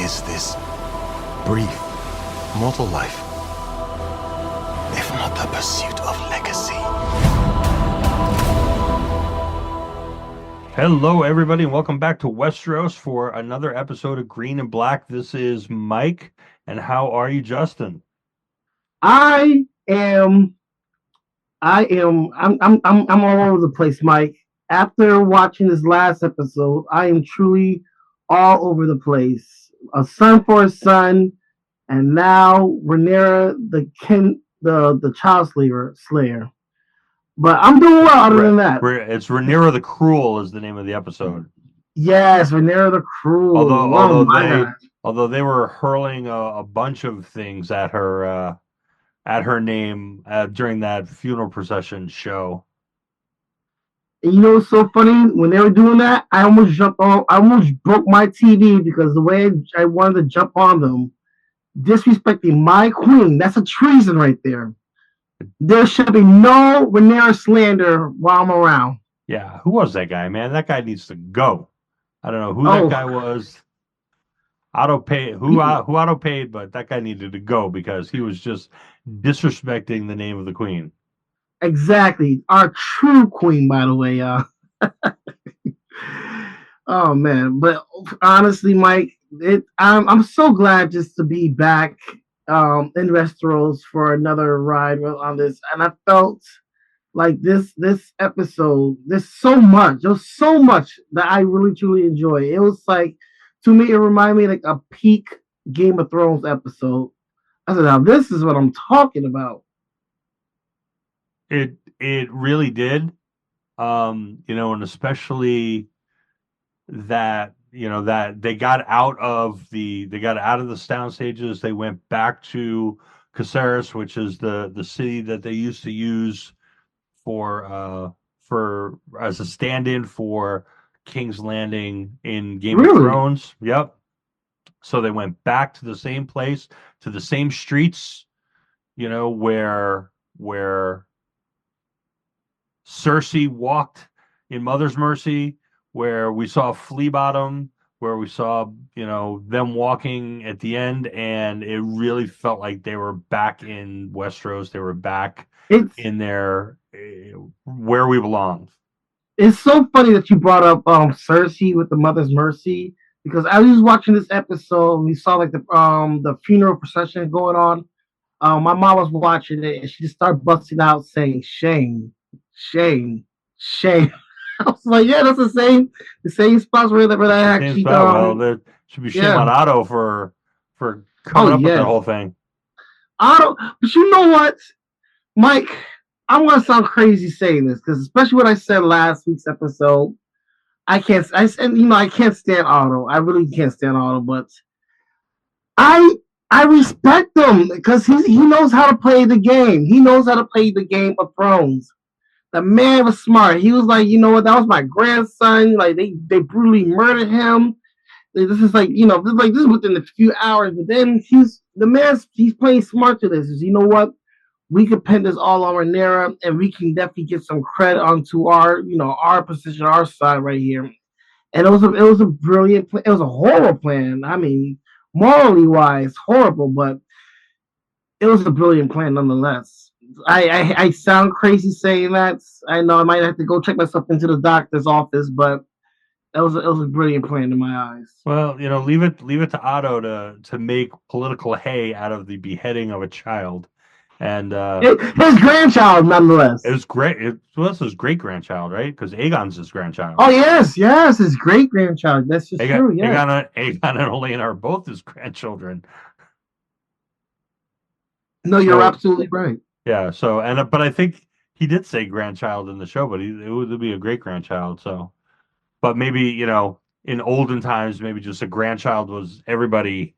is this brief mortal life, if not the pursuit of legacy? Hello, everybody, and welcome back to Westeros for another episode of Green and Black. This is Mike, and how are you, Justin? I am. I'm all over the place, Mike. After watching this last episode, I am truly all over the place. A son for a son, and now Rhaenyra the child slayer. But I'm doing well. Other than that, It's Rhaenyra the Cruel is the name of the episode. yes, Rhaenyra the Cruel. Although they were hurling a bunch of things at her name during that funeral procession show. And you know what's so funny? When they were doing that, I almost broke my TV because the way I wanted to jump on them, disrespecting my queen. That's a treason right there. There should be no Rhaenyra slander while I'm around. Yeah, who was that guy, man? That guy needs to go. I don't know who that guy was. Who auto paid, but that guy needed to go because he was just disrespecting the name of the queen. Exactly. Our true queen, by the way. Oh man, but honestly, Mike, I'm so glad just to be back in Westeros for another ride on this, and I felt like this episode. There's so much that I really truly enjoy. It was like, to me, it reminded me like a peak Game of Thrones episode. I said, now this is what I'm talking about. It really did. And especially that that they got out of the sound stages. They went back to Caceres, which is the city that they used to use for as a stand-in for King's Landing in Game of Thrones. Yep. So they went back to the same place, to the same streets, where Cersei walked in Mother's Mercy, where we saw Flea Bottom, where we saw, them walking at the end, and it really felt like they were back in Westeros. They were back in their where we belonged. It's so funny that you brought up Cersei with the Mother's Mercy, because I was watching this episode and we saw like the funeral procession going on. My mom was watching it and she just started busting out saying shame, shame, shame. I was like, yeah, that's the same spots where that actually. Well, there should be shame on Otto for coming up with that whole thing. Otto, but you know what, Mike? I'm gonna sound crazy saying this because, especially what I said last week's episode, I can't stand Otto. I really can't stand Otto, but I respect him because he knows how to play the game. He knows how to play the Game of Thrones. The man was smart. He was like, you know what? That was my grandson. Like they brutally murdered him. This is like, this is within a few hours. But then he's playing smart to this. Is, you know what? We could pin this all on Rhaenyra, and we can definitely get some credit onto our position, our side right here. And it was a brilliant plan. It was a horrible plan. I mean, morally wise, horrible, but it was a brilliant plan nonetheless. I sound crazy saying that. I know I might have to go check myself into the doctor's office, but it was a brilliant plan in my eyes. Well, leave it to Otto to make political hay out of the beheading of a child. And his grandchild, nonetheless. It was great. This was great grandchild, right? Because Aegon's his grandchild. Oh yes, his great grandchild. That's just true. Yeah. Aegon and Olenna are both his grandchildren. No, you're absolutely right. Yeah. So but I think he did say grandchild in the show, but it would be a great grandchild. So, but maybe in olden times, maybe just a grandchild was everybody.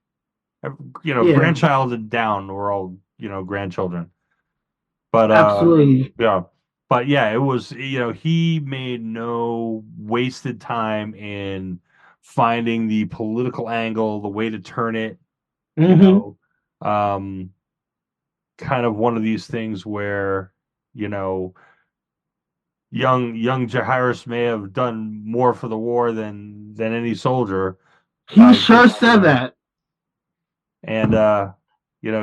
Grandchild and down were all grandchildren. But absolutely, yeah. But yeah, it was he made no wasted time in finding the political angle, the way to turn it. Kind of one of these things where young Jaehaerys may have done more for the war than any soldier. He sure said that. And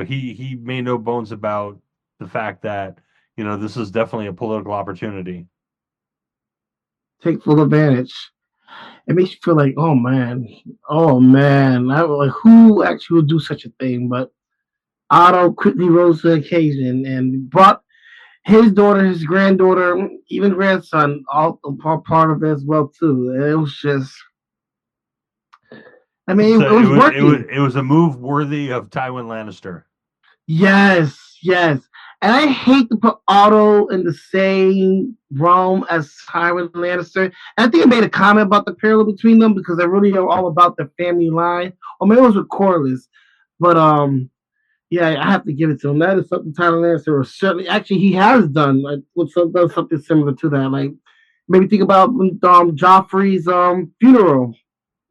he made no bones about the fact that this is definitely a political opportunity. Take full advantage. It makes you feel like, oh man, like who actually would do such a thing? But Otto quickly rose to the occasion and brought his daughter, his granddaughter, even grandson, all part of it as well too. It was just, I mean, So it was working. it was a move worthy of Tywin Lannister. Yes, yes. And I hate to put Otto in the same realm as Tywin Lannister. And I think I made a comment about the parallel between them because they really are all about the family line. Or maybe it was with Corlys. But yeah, I have to give it to him. That is something Tywin Lannister certainly actually he has done. Like done something similar to that. Like maybe think about Joffrey's funeral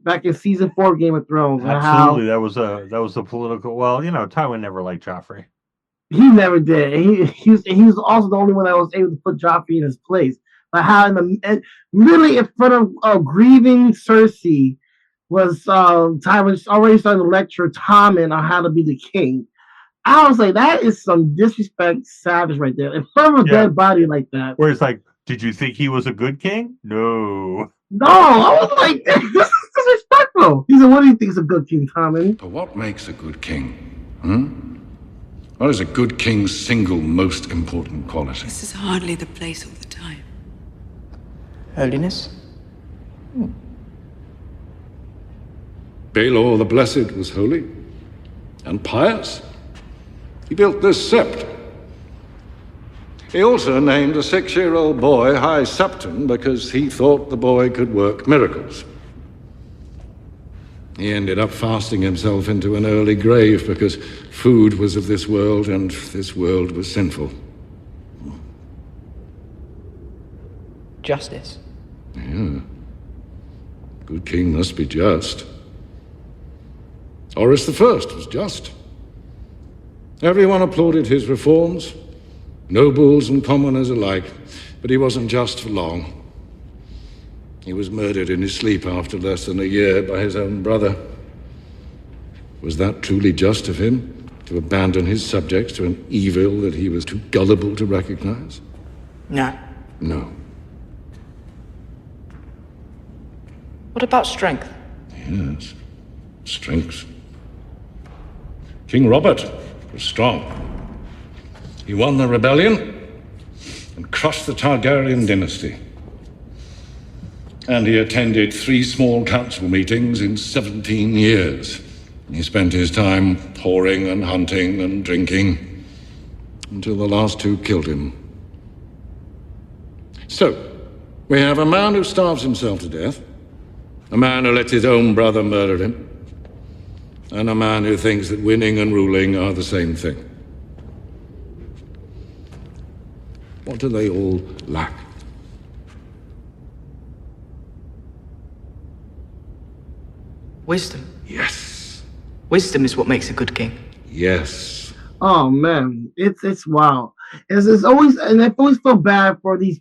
back in season 4 of Game of Thrones. Absolutely, that was a political. Well, Tywin never liked Joffrey. He never did. He was also the only one that was able to put Joffrey in his place. But how literally in front of grieving Cersei was Tywin already starting to lecture Tommen on how to be the king. I was like, that is some disrespect, savage right there. In front of a dead body like that. Where it's like, did you think he was a good king? No. No, I was like, this is disrespectful. He said, what do you think is a good king, Tommen? So what makes a good king? What is a good king's single most important quality? This is hardly the place or the time. Holiness? Baelor the Blessed was holy and pious. He built this sept. He also named a 6-year-old boy High Septon because he thought the boy could work miracles. He ended up fasting himself into an early grave because food was of this world and this world was sinful. Justice? Yeah. Good king must be just. Horus the First was just. Everyone applauded his reforms, nobles and commoners alike, but he wasn't just for long. He was murdered in his sleep after less than a year by his own brother. Was that truly just of him, to abandon his subjects to an evil that he was too gullible to recognize? No. No. What about strength? Yes, strength. King Robert was strong. He won the rebellion and crushed the Targaryen dynasty. And he attended 3 small council meetings in 17 years. He spent his time whoring and hunting and drinking until the last 2 killed him. So, we have a man who starves himself to death, a man who lets his own brother murder him, and a man who thinks that winning and ruling are the same thing. What do they all lack? Wisdom. Yes. Wisdom is what makes a good king. Yes. Oh man, it's wild. It's always, and I always feel bad for these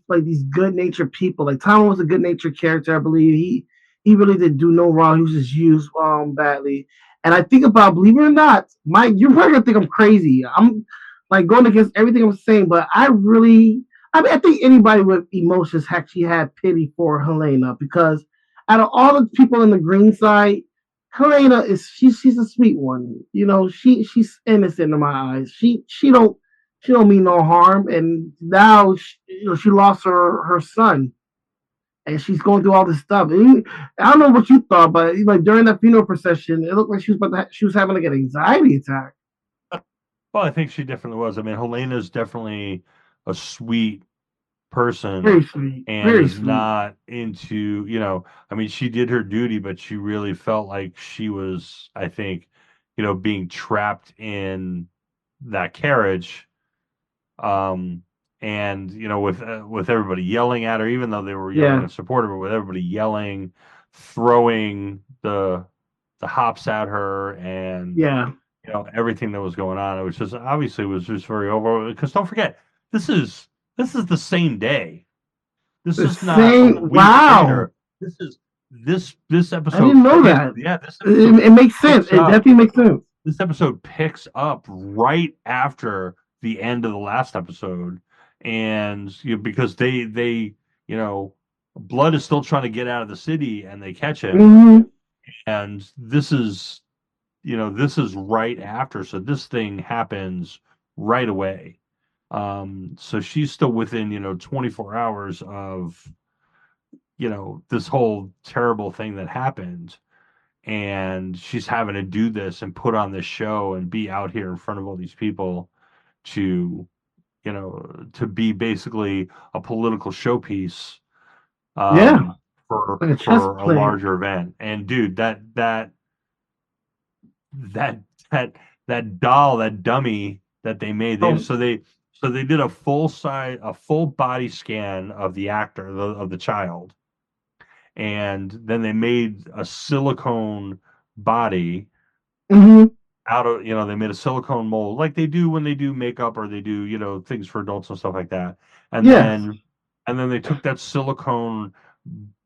good natured people. Like Tom was a good natured character, I believe. He really did do no wrong. He was just used badly. And I think about, believe it or not, Mike, you're probably gonna think I'm crazy. I'm like going against everything I'm saying, but I think anybody with emotions actually had pity for Helena, because out of all the people on the green side, Helena she's a sweet one. She's innocent in my eyes. She don't mean no harm, and now she lost her son, and she's going through all this stuff. And I don't know what you thought, but like during that funeral procession, it looked like she was having like an anxiety attack. Well, I think she definitely was. I mean, Helena's definitely a sweet person, very sweet, and very is sweet. not into, I mean, she did her duty, but she really felt like she was, I think, being trapped in that carriage, and with everybody yelling at her, even though they were yelling in support of her, with everybody yelling, throwing the hops at her, and everything that was going on. It was just, obviously it was just very over, because don't forget, this is the same day. This is not a week later. This is this episode. I didn't know that. Yeah, it makes sense. It definitely makes sense. this episode picks up right after the end of the last episode, and because they Blood is still trying to get out of the city, and they catch him, Mm-hmm. and this is right after, so this thing happens right away. So she's still within 24 hours of this whole terrible thing that happened, and she's having to do this and put on this show and be out here in front of all these people to to be basically a political showpiece, Yeah, for like a chess a player. larger event. And dude, that that doll, that dummy that they made, Oh, they did a full body scan of the actor, of the child, and then they made a silicone body mm-hmm. out of they made a silicone mold like they do when they do makeup, or they do things for adults and stuff like that. And Yes. then they took that silicone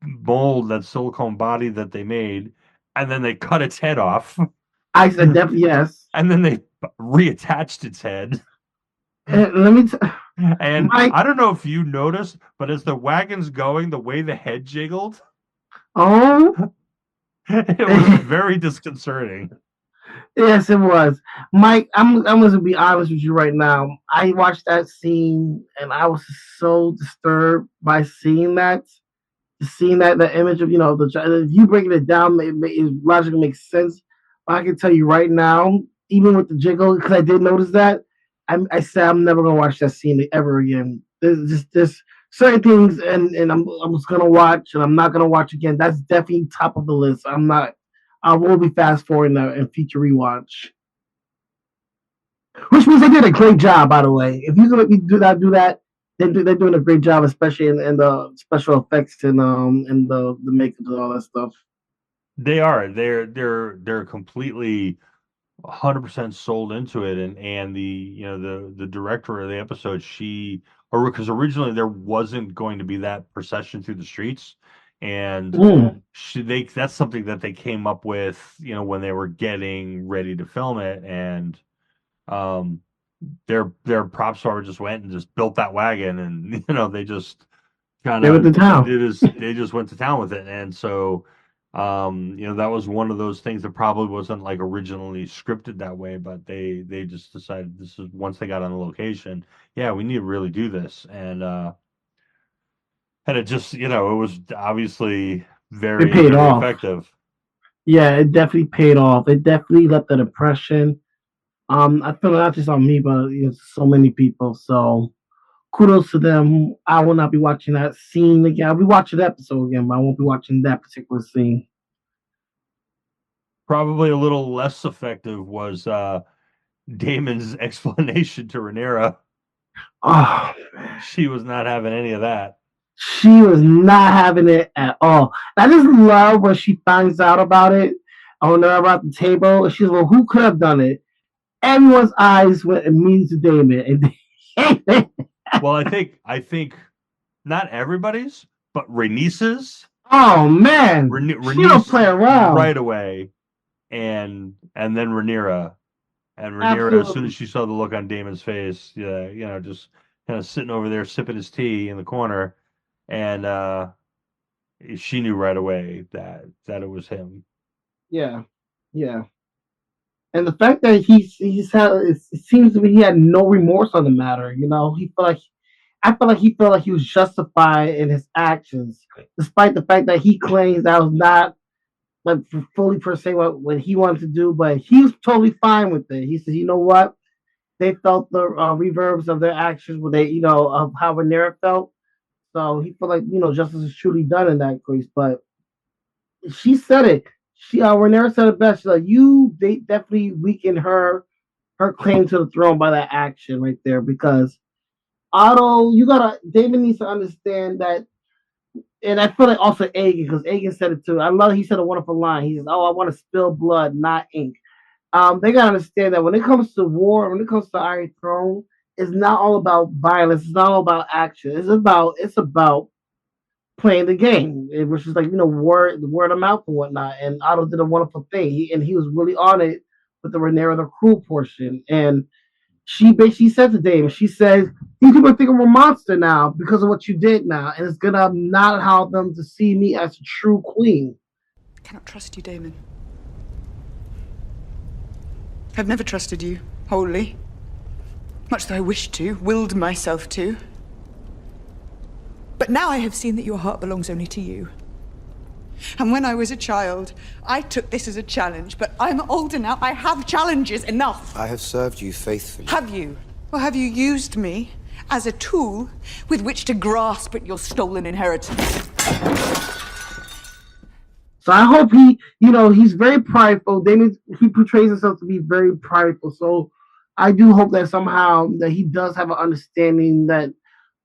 mold, that silicone body that they made, and then they cut its head off. I said definitely yes. And then they reattached its head. And let me And Mike. I don't know if you noticed, but as the wagon's going, the way the head jiggled, Oh, it was very disconcerting. yes, it was. Mike, I'm gonna be honest with you right now. I watched that scene and I was so disturbed by seeing that image of if you breaking it down, it logically makes sense. But I can tell you right now, even with the jiggle, because I did notice that, I said I'm never gonna watch that scene ever again. There's certain things, and I'm just gonna watch, and I'm not gonna watch again. That's definitely top of the list. I'm not. I will be fast forwarding that in future rewatch. Which means they did a great job, by the way. If you're gonna do that, they're doing a great job, especially in the special effects and the makeup and all that stuff. They are. They're completely 100% sold into it, and the director of the episode, because originally there wasn't going to be that procession through the streets, and Mm. that's something that they came up with when they were getting ready to film it. And um their prop star just went and just built that wagon, and they just kind They went to of town. they just went to town with it. And so that was one of those things that probably wasn't like originally scripted that way, but they just decided, this is once they got on the location, yeah, we need to really do this. And it just it was obviously It very, paid very off. effective. Yeah, it definitely paid off. It definitely left an impression. I feel not just on me, but so many people. So kudos to them. I will not be watching that scene again. I'll be watching the episode again, but I won't be watching that particular scene. Probably a little less effective was Daemon's explanation to Rhaenyra. Oh, She was not having any of that. she was not having it at all. I just love when she finds out about it. On there about the table. She's like, well, who could have done it? Everyone's eyes went immediately to Damon. And Well, I think not everybody's, but Rhaenys's. oh man, she don't play around right away, and then Rhaenyra, as soon as she saw the look on Damon's face, yeah, just kind of sitting over there sipping his tea in the corner, and she knew right away that it was him. Yeah, yeah. And the fact that he's had it seems to me he had no remorse on the matter. I feel like he felt like he was justified in his actions, despite the fact that he claims that was not like fully per se what he wanted to do, but he was totally fine with it. He said, you know what? They felt the reverbs of their actions, where of how Rhaenyra felt. So he felt like justice is truly done in that case. But she said it. Rhaenyra said it best. She's like, they definitely weakened her claim to the throne by that action right there. Because Otto, David needs to understand that. And I feel like also Aegon, because Aegon said it too. I love he said a wonderful line. He says, "Oh, I want to spill blood, not ink." They gotta understand that when it comes to war, when it comes to Iron Throne, it's not all about violence. It's not all about action. It's about playing the game, which is like word of mouth and whatnot. And Otto did a wonderful thing, and he was really on it with the Rhaenyra the Cruel portion, and she basically said to Daemon, she says, "These people think I'm a monster now because of what you did now, and it's gonna not allow them to see me as a true queen." I cannot trust you, Daemon. I've never trusted you wholly, much though I wished to, willed myself to. But now I have seen that your heart belongs only to you. And when I was a child, I took this as a challenge, but I'm older now. I have challenges enough. I have served you faithfully. Have you? Or have you used me as a tool with which to grasp at your stolen inheritance? So I hope he's very prideful. Daemon, he portrays himself to be very prideful. So I do hope that somehow that he does have an understanding that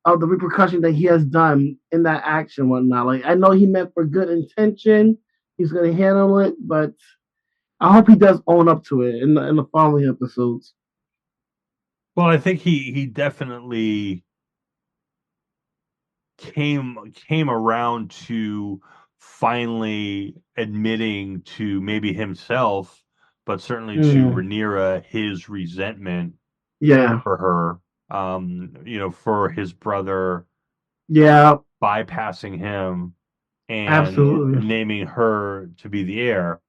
of the repercussion that he has done in that action and whatnot. Like, I know he meant for good intention. He's going to handle it, but I hope he does own up to it in the following episodes. Well, I think he definitely came around to finally admitting to maybe himself, but certainly to Rhaenyra, his resentment for her. For his brother bypassing him and naming her to be the heir.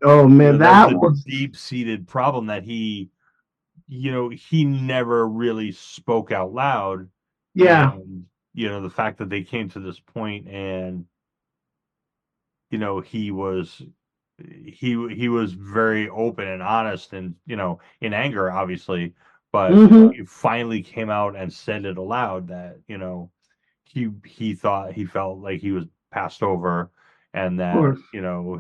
Oh man, that was a deep-seated problem that he never really spoke out loud. And, the fact that they came to this point and he was very open and honest and in anger, obviously. But he finally came out and said it aloud that, he felt like he was passed over and that,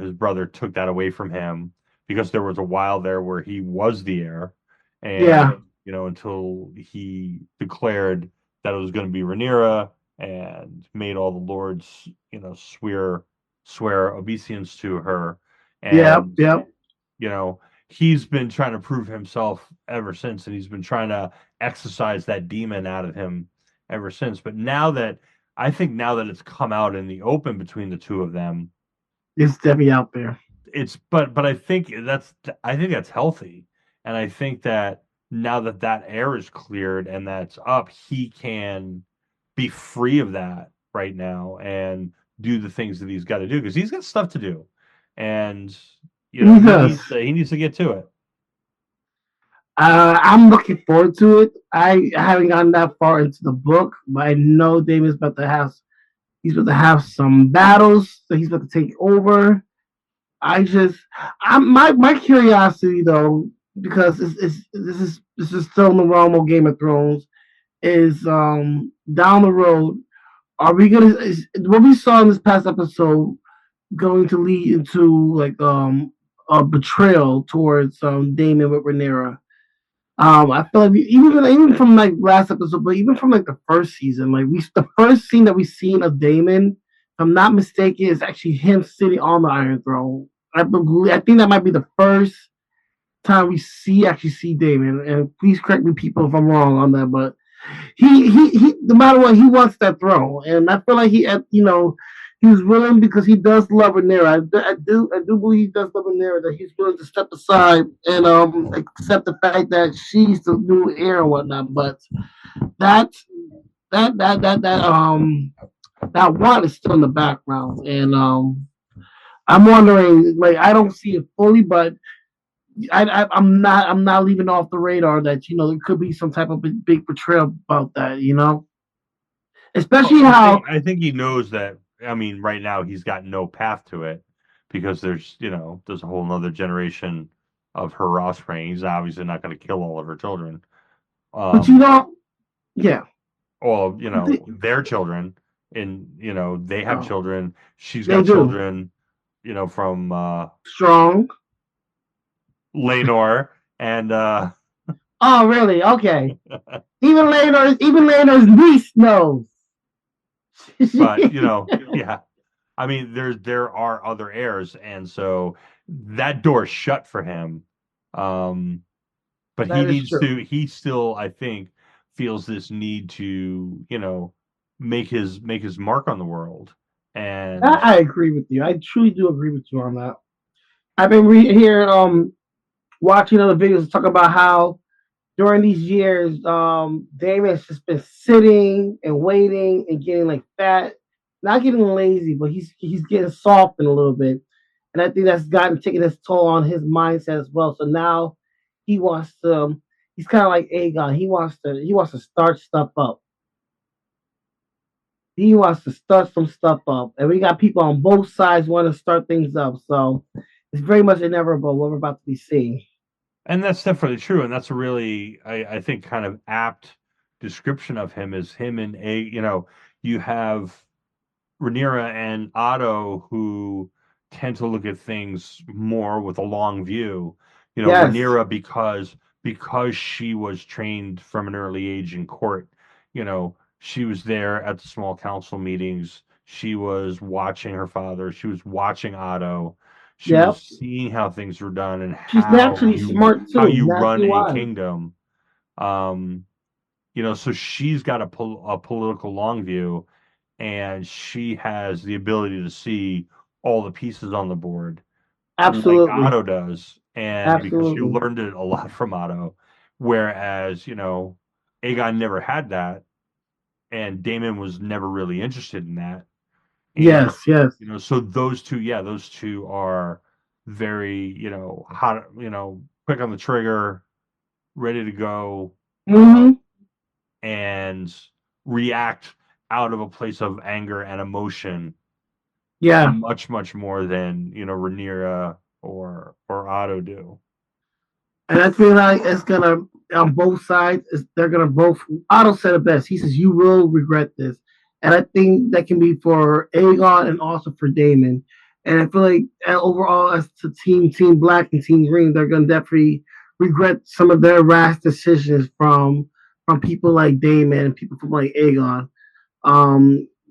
his brother took that away from him because there was a while there where he was the heir. And, until he declared that it was going to be Rhaenyra and made all the lords, swear obeisance to her. And, he's been trying to prove himself ever since, and he's been trying to exercise that demon out of him ever since. But now that it's come out in the open between the two of them, it's definitely out there. But I think that's healthy, and I think that now that air is cleared and that's up, he can be free of that right now and do the things that he's got to do because he's got stuff to do, and. He needs to get to it. I'm looking forward to it. I haven't gotten that far into the book, but I know Damon's about to have some battles that he's about to take over. My curiosity though, because this is still in the realm of Game of Thrones, is down the road. Are we what we saw in this past episode going to lead into like a betrayal towards Daemon with Rhaenyra? I feel like even from like last episode, but even from like the first season, like the first scene that we've seen of Daemon, if I'm not mistaken, is actually him sitting on the Iron Throne. I think that might be the first time we actually see Daemon. And please correct me, people, if I'm wrong on that, but he no matter what, he wants that throne, and I feel like he was willing because he does love Rhaenyra. I do believe he does love Rhaenyra, that he's willing to step aside and accept the fact that she's the new heir and whatnot. But that one is still in the background, and I'm wondering. Like, I don't see it fully, but I'm not leaving off the radar that there could be some type of big betrayal about that. Especially I think he knows that. I mean, right now he's got no path to it because there's a whole nother generation of her offspring. He's obviously not going to kill all of her children. But yeah. Well, their children, and they have children. She's got children, from Strong, Laenor, and oh, really? Okay. even Laenor's niece knows. But yeah, I mean, there are other heirs, and so that door's shut for him. But he still, I think, feels this need to make his mark on the world. And I agree with you. I truly do agree with you on that. I've been watching other videos talk about how during these years, Damon's just been sitting and waiting and getting like fat, not getting lazy, but he's getting softened a little bit, and I think that's taking its toll on his mindset as well. So now he wants to. He's kind of like Aegon. He wants to start stuff up. He wants to start some stuff up, and we got people on both sides want to start things up. So it's very much inevitable what we're about to be seeing. And that's definitely true. And that's a really, I think, kind of apt description of him is him and you have Rhaenyra and Otto who tend to look at things more with a long view. Yes. Rhaenyra because she was trained from an early age in court. She was there at the small council meetings. She was watching her father. She was watching Otto. She Yep. was seeing how things were done and She's naturally smart too. how you run Naturally a wise. kingdom. So she's got a political long view, and she has the ability to see all the pieces on the board, like Absolutely. Otto does, and because she Absolutely. learned it a lot from Otto, whereas Aegon never had that, and Daemon was never really interested in that. And, Yes. Yes. so those two are very, hot, quick on the trigger, ready to go, Mm-hmm. and react out of a place of anger and emotion Yeah. much, much more than, Rhaenyra or Otto do. And I feel like it's gonna on both sides. They're gonna both. Otto said it best. He says, "You will regret this," and I think that can be for Aegon and also for Daemon. And I feel like overall, as to Team Black and Team Green, they're gonna definitely regret some of their rash decisions from people like Daemon and people from like Aegon.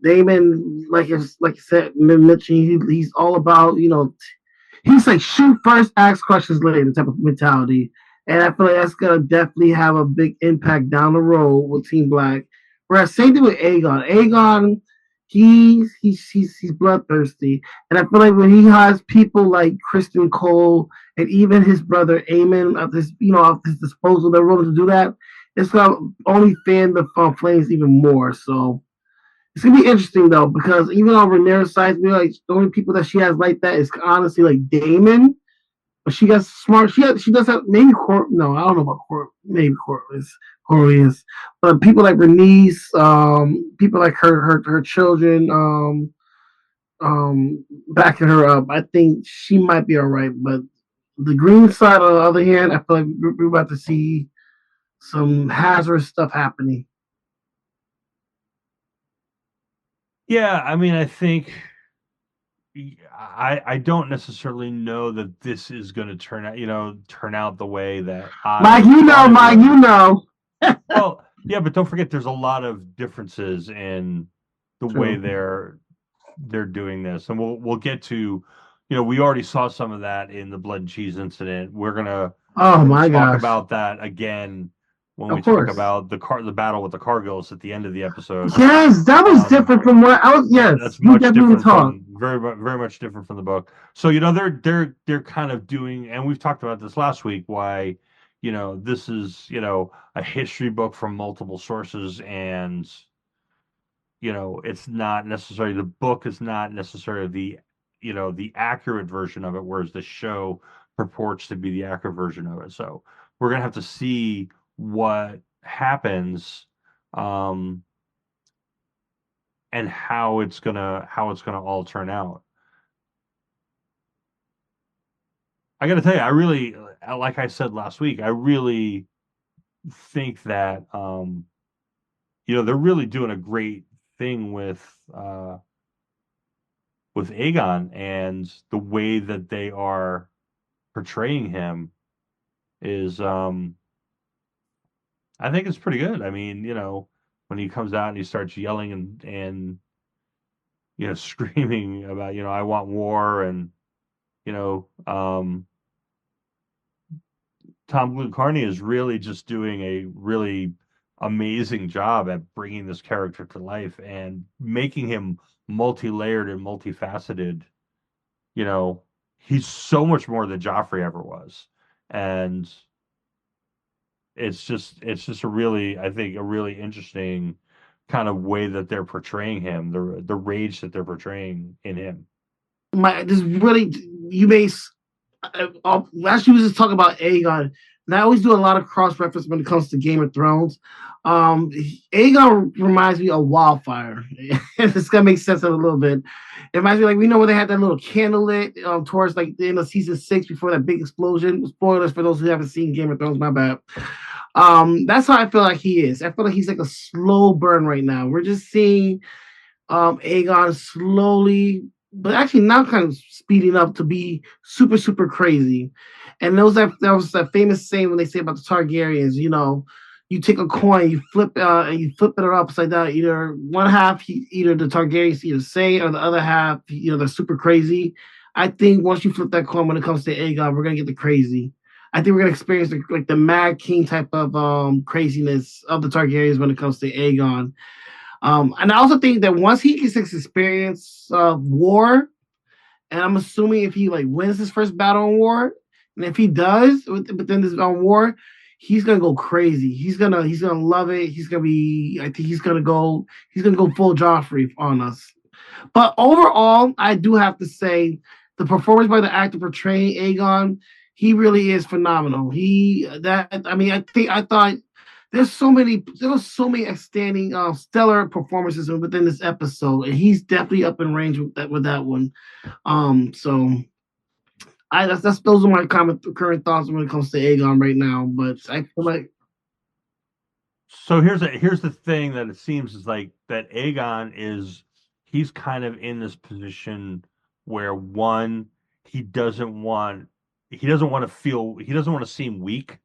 Daemon, like you said, mentioned, he's all about he's like shoot first, ask questions later type of mentality. And I feel like that's gonna definitely have a big impact down the road with Team Black. Whereas same thing with Aegon. Aegon, he's bloodthirsty, and I feel like when he has people like Kristen Cole and even his brother Aemon at his disposal, they're willing to do that. It's gonna only fan the flames even more. So it's gonna be interesting though, because even on Rhaenyra's side, we like the only people that she has like that is honestly like Daemon. But she got smart. She does have maybe Court. No, I don't know about Court. Maybe Corliss. But people like Bernice, people like her children, backing her up. I think she might be all right. But the green side, on the other hand, I feel like we're about to see some hazardous stuff happening. Yeah, I mean, I think I don't necessarily know that this is going to turn out the way that Mike, you know. Well, yeah, but don't forget, there's a lot of differences in the way True. they're doing this, and we'll get to, we already saw some of that in the blood and cheese incident. We're gonna Oh my talk gosh. about that again when Of we talk course. about the battle with the Cargills at the end of the episode. Yes, that was different from what I was. Yes, That's you much definitely different talk. from very much different from the book. So they're kind of doing, and we've talked about this last week, why this is a history book from multiple sources, and it's not necessarily, the book is not necessarily the accurate version of it, whereas the show purports to be the accurate version of it. So we're gonna have to see what happens, and how it's gonna all turn out. I got to tell you, I really, like I said last week, I really think that they're really doing a great thing with Aegon, and the way that they are portraying him is, I think it's pretty good. I mean, when he comes out and he starts yelling and screaming about, I want war, and you know, um, Tom Glucarni is really just doing a really amazing job at bringing this character to life and making him multi-layered and multifaceted, you know, he's so much more than Joffrey ever was, and it's just a really, I think, a really interesting kind of way that they're portraying him, the rage that they're portraying in him. This really, you may. Last year we was just talking about Aegon, and I always do a lot of cross reference when it comes to Game of Thrones. Aegon reminds me of Wildfire. It's gonna make sense of it a little bit. It reminds me, like, we know when they had that little candle lit towards like the end of season 6 before that big explosion. Spoilers for those who haven't seen Game of Thrones, my bad. That's how I feel like he is. I feel like he's like a slow burn right now. We're just seeing Aegon slowly, but actually now kind of speeding up to be super, super crazy. And that was that famous saying when they say about the Targaryens, you take a coin, you flip and you flip it upside down. Either one half, either the Targaryens either say, or the other half, they're super crazy. I think once you flip that coin, when it comes to Aegon, we're gonna get the crazy. I think we're gonna experience the Mad King type of craziness of the Targaryens when it comes to Aegon. And I also think that once he gets his experience of war, and I'm assuming if he like wins his first battle in war, and if he does within this war, he's gonna go crazy. He's gonna love it. I think he's gonna go full Joffrey on us. But overall, I do have to say the performance by the actor portraying Aegon, he really is phenomenal. I thought there was so many outstanding, stellar performances within this episode, and he's definitely up in range with that one. Those are my current thoughts when it comes to Aegon right now. But I feel like, so here's the thing that it seems is like that he's kind of in this position where one, he doesn't want to seem weak.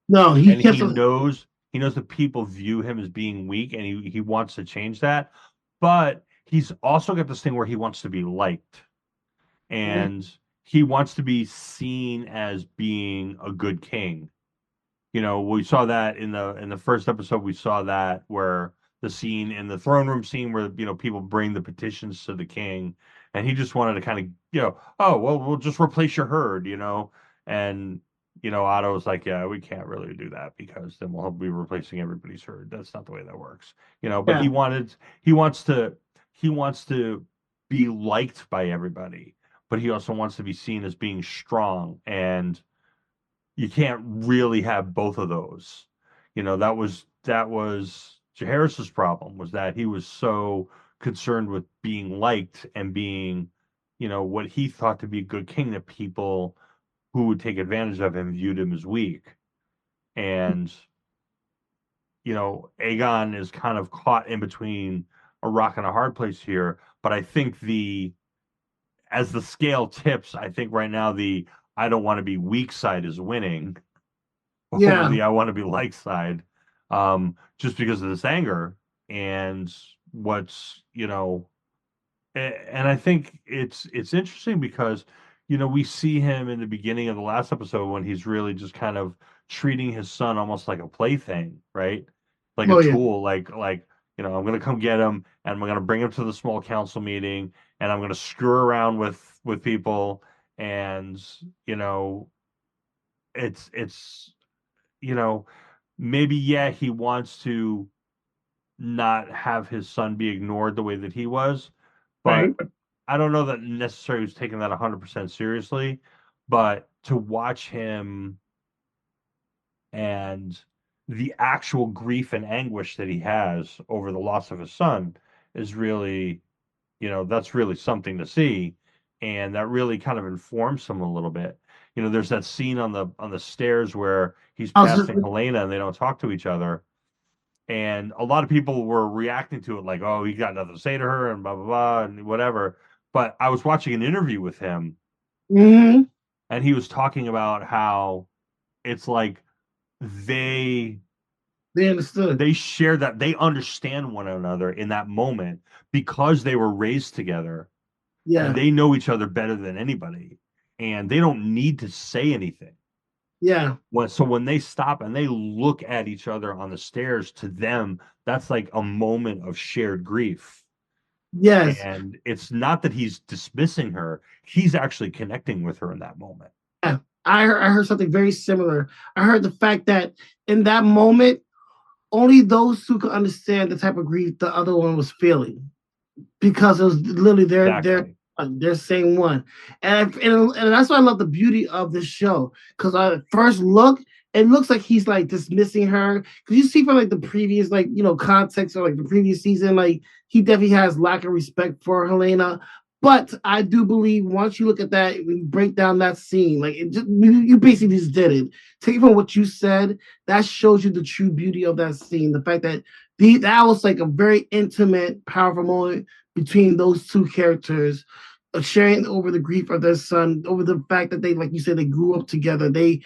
No, he knows that people view him as being weak, and he wants to change that. But he's also got this thing where he wants to be liked, and he wants to be seen as being a good king. We saw that in the first episode. We saw that where the scene in the throne room scene where people bring the petitions to the king, and he just wanted to kind of oh well, we'll just replace your herd, and Otto was like, yeah, we can't really do that because then we'll be replacing everybody's herd. That's not the way that works, but he wants to be liked by everybody, but he also wants to be seen as being strong, and you can't really have both of those. That was Jaehaerys's problem, was that he was so concerned with being liked and being, what he thought to be a good king, that people who would take advantage of him viewed him as weak. And, Aegon is kind of caught in between a rock and a hard place here. But I think as the scale tips, I think right now I don't want to be weak side is winning. Yeah. I want to be like side, just because of this anger and what's, and I think it's interesting because, we see him in the beginning of the last episode when he's really just kind of treating his son almost like a plaything, right? Like a tool, like, I'm going to come get him and I'm going to bring him to the small council meeting and I'm going to screw around with people. And, it's, maybe, he wants to not have his son be ignored the way that he was, but right. I don't know that necessarily was taking that 100% seriously. But to watch him and the actual grief and anguish that he has over the loss of his son is really, that's really something to see. And that really kind of informs him a little bit. There's that scene on the stairs where he's passing Helena and they don't talk to each other. And a lot of people were reacting to it like, oh, he got nothing to say to her and blah, blah, blah, and whatever. But I was watching an interview with him, and he was talking about how it's like they understood. They share that, they understand one another in that moment because they were raised together. Yeah. And they know each other better than anybody. And they don't need to say anything. Yeah. So when they stop and they look at each other on the stairs, to them, that's like a moment of shared grief. Yes. And it's not that he's dismissing her, he's actually connecting with her in that moment. Yeah. I heard something very similar. I heard the fact that in that moment, only those two could understand the type of grief the other one was feeling, because it was literally their same one. And that's why I love the beauty of this show. Because at first look, it looks like he's like dismissing her. Because you see from like the previous, like, context, or like the previous season, like he definitely has lack of respect for Helena. But I do believe once you look at that, when you break down that scene, like you basically just did it. Take from what you said, that shows you the true beauty of that scene. The fact that that was like a very intimate, powerful moment between those two characters, sharing over the grief of their son, over the fact that they, like you said, they grew up together. They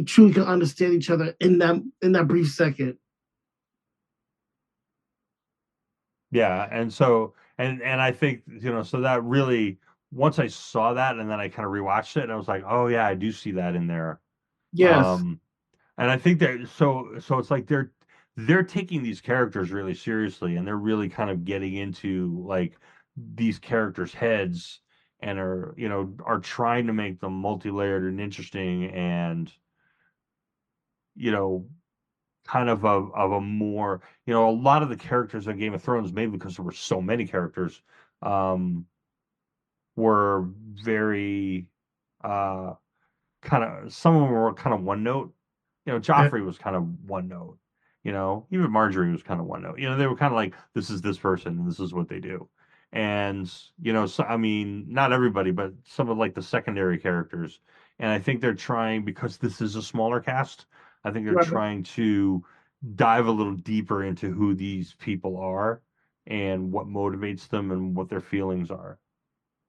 truly can understand each other in that brief second. Yeah, and so and I think, so that really, once I saw that and then I kind of rewatched it and I was like, oh yeah, I do see that in there. Yes. And I think that, so it's like they're taking these characters really seriously, and they're really kind of getting into like these characters' heads, and are trying to make them multi-layered and interesting, and you know kind of a more, a lot of the characters on Game of Thrones, maybe because there were so many characters, um were very uh kind of, some of them were kind of one note. Joffrey was kind of one note. Even Marjorie was kind of one note. They were kind of like, this is this person and this is what they do. And so I mean, not everybody, but some of like the secondary characters. And I think they're trying, because this is a smaller cast, I think they're Right. trying to dive a little deeper into who these people are and what motivates them and what their feelings are.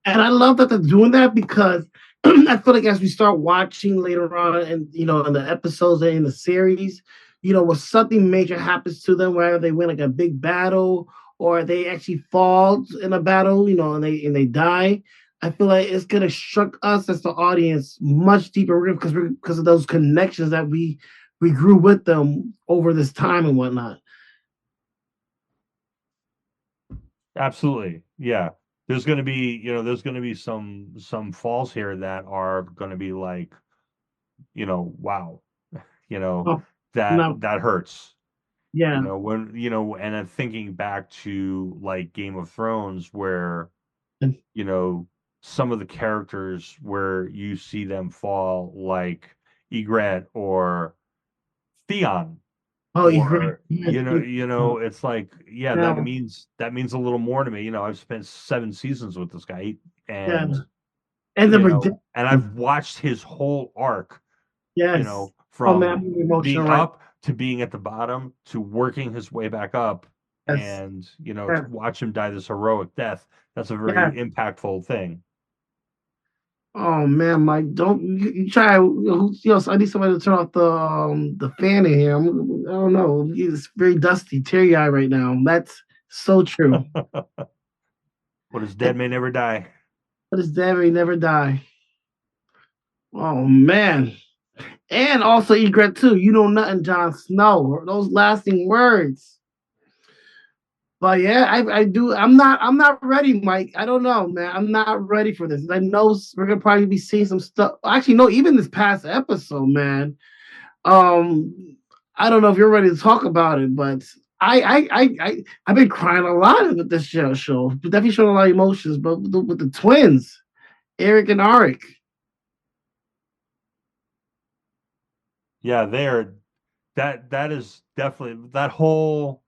And I love that they're doing that, because I feel like as we start watching later on, and in the episodes and in the series, when something major happens to them, whether they win like a big battle or they actually fall in a battle, and they die, I feel like it's gonna shock us as the audience much deeper, because of those connections that we grew with them over this time and whatnot. Absolutely. Yeah. There's going to be some falls here that are going to be like, wow, you know, Oh, that no, that hurts. yeah, When, and I'm thinking back to like Game of Thrones, where, you know, some of the characters where you see them fall, like Egret or Theon, oh, you agree? or it's like, yeah, that Yeah, means a little more to me. I've spent 7 seasons with this guy, yeah, and and the redemption. and I've watched his whole arc, Yes. Oh man, from I'm emotional being right. up to being at the bottom to working his way back up, Yes. and to Yeah. watch him die this heroic death. That's a very Yeah. impactful thing. Oh man, Mike, don't you try. I need somebody to turn off the fan in here. I don't know. It's very dusty, teary eye right now. That's so true. What is dead may never die. But his dad may never die. Oh man. And also Egret too. You know nothing, Jon Snow. Those lasting words. But yeah, I do. I'm not ready, Mike. I don't know, man. I'm not ready for this. I know we're gonna probably be seeing some stuff. Actually, no, even this past episode, man. Um, I don't know if you're ready to talk about it, but I've been crying a lot with this show. Definitely showing a lot of emotions, but with the twins, Eric and Arik. Yeah, that is definitely, Oh that whole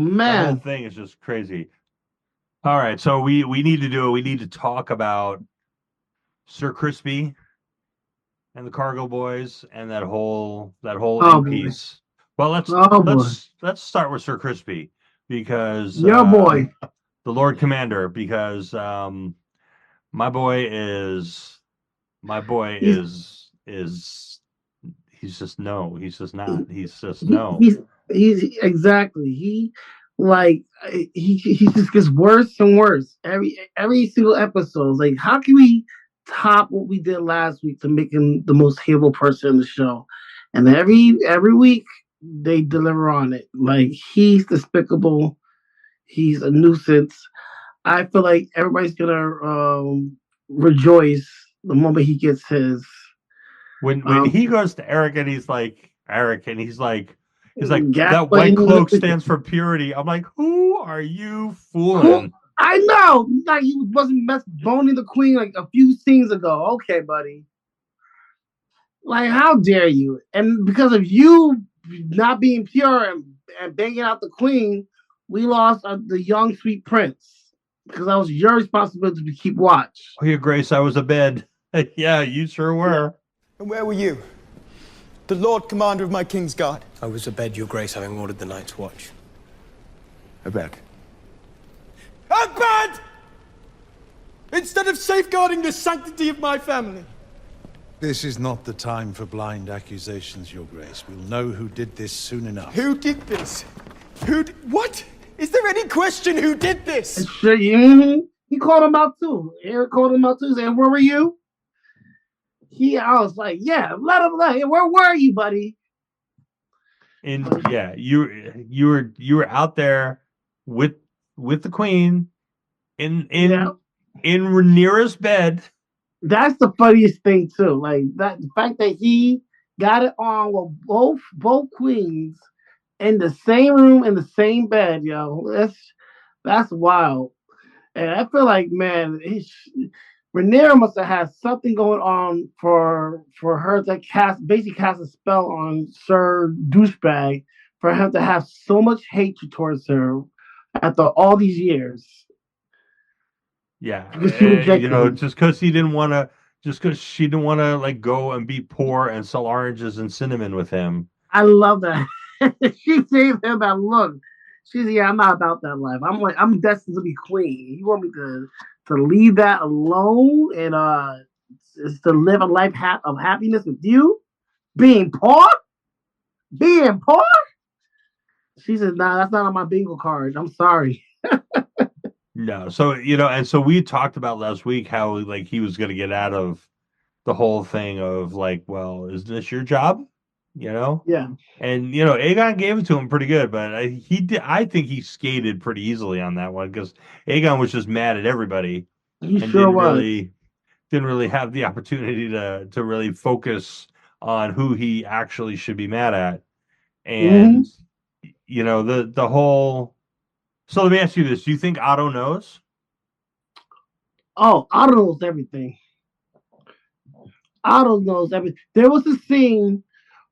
man. thing is just crazy. All right, so we need to do it. We need to talk about Sir Crispy and the Cargo Boys and that whole Oh end boy. piece. Well, let's Oh boy. let's start with Sir Crispy, because Your boy. the Lord Commander, because my boy is my boy He's is he's just no, he's just he, not. He's just no. he's exactly he just gets worse and worse every single episode. Like, how can we top what we did last week to make him the most hateable person in the show? And every week they deliver on it. Like, he's despicable. He's a nuisance. I feel like everybody's gonna rejoice the moment he gets his When um he goes to Eric and he's like Eric and he's like that white gaslighting. cloak stands for purity. I'm like, who are you Who fooling? I know, like he wasn't boning the queen like a few scenes ago. Okay, buddy. Like, how dare you? And because of you not being pure and banging out the queen, we lost the young sweet prince because that was your responsibility to keep watch. Oh, your grace, I was abed. Yeah, you sure were. And where were you? The Lord Commander of my King's Guard. I was abed, your grace, having ordered the night's watch. Abed. Abed! Instead of safeguarding the sanctity of my family. This is not the time for blind accusations, Your Grace. We'll know who did this soon enough. Who did this? What? Is there any question who did this? Sure, he called him out too. Eric called him out too. He said, "Where were you?" I was like, "Yeah, let him. Where were you, buddy?" And yeah, you were out there with the queen in Rhaenyra's bed. That's the funniest thing too. Like that, the fact that he got it on with both queens in the same room in the same bed, yo. That's wild. And I feel like, man, Rhaenyra must have had something going on for her to basically cast a spell on Sir Douchebag for him to have so much hatred towards her after all these years. Yeah, Him. just because she didn't want to like go and be poor and sell oranges and cinnamon with him. I love that. She gave him that look. She's I'm not about that life. I'm destined to be queen. You want me to leave that alone and to live a life of happiness with you? Being poor? She said, nah, that's not on my bingo card. I'm sorry. No, so and so we talked about last week how like he was going to get out of the whole thing of like, well, is this your job? Yeah. And Aegon gave it to him pretty good, but I think he skated pretty easily on that one because Aegon was just mad at everybody. He and sure was. Didn't really have the opportunity to really focus on who he actually should be mad at. And the whole. So let me ask you this: do you think Otto knows? Oh, Otto knows everything. Otto knows everything. There was a scene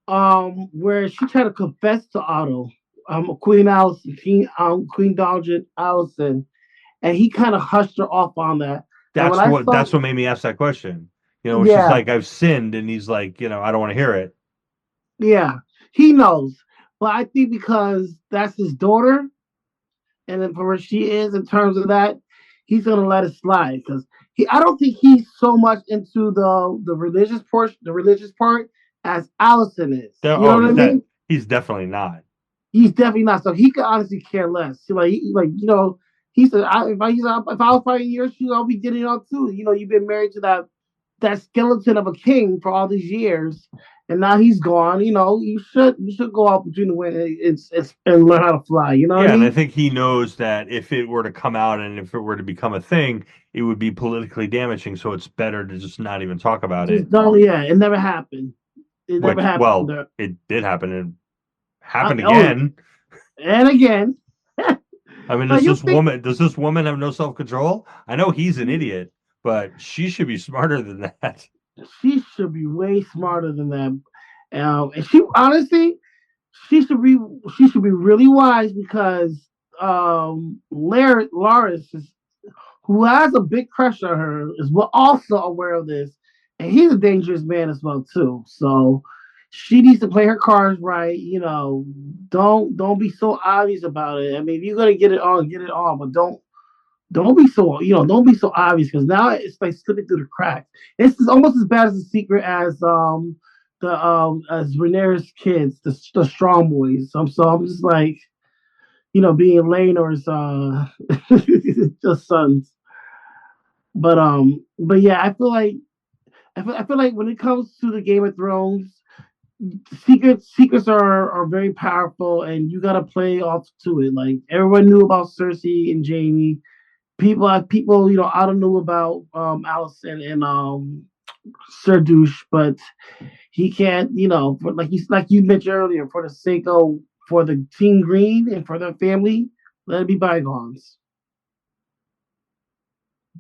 where she tried to confess to Otto, Queen Dowager Allison, and he kind of hushed her off on that. That's what made me ask that question. She's like, I've sinned, and he's like, I don't want to hear it. Yeah, he knows, but I think because that's his daughter, and then for where she is in terms of that, he's gonna let it slide because I don't think he's so much into the religious part as Allison is. You know what I mean? He's definitely not. He's definitely not. So he could honestly care less. He said, if I was fighting your shoes, I'll be getting on too. You've been married to that skeleton of a king for all these years, and now he's gone. You should go out between the wings and learn how to fly. You know what I mean? And I think he knows that if it were to come out and if it were to become a thing, it would be politically damaging. So it's better to just not even talk about it. It never happened. Well, it did happen and happened again. And again. I mean, does this woman have no self-control? I know he's an idiot, but she should be smarter than that. She should be way smarter than that. And she honestly, she should be really wise because Loris, who has a big crush on her, is also aware of this, and he's a dangerous man as well too. So she needs to play her cards right. Don't be so obvious about it. I mean, if you're gonna get it on, but don't be so obvious because now it's like slipping through the cracks. It's almost as bad as a secret as Rhaenyra's kids, the strong boys. So I'm just like, being Laenor's just sons. But yeah, I feel like when it comes to the Game of Thrones, secrets are very powerful, and you gotta play off to it. Like everyone knew about Cersei and Jaime, people, I don't know about Allison and Sir Douche, but he can't, like you mentioned earlier, for the sake of for the team green and for their family, let it be bygones.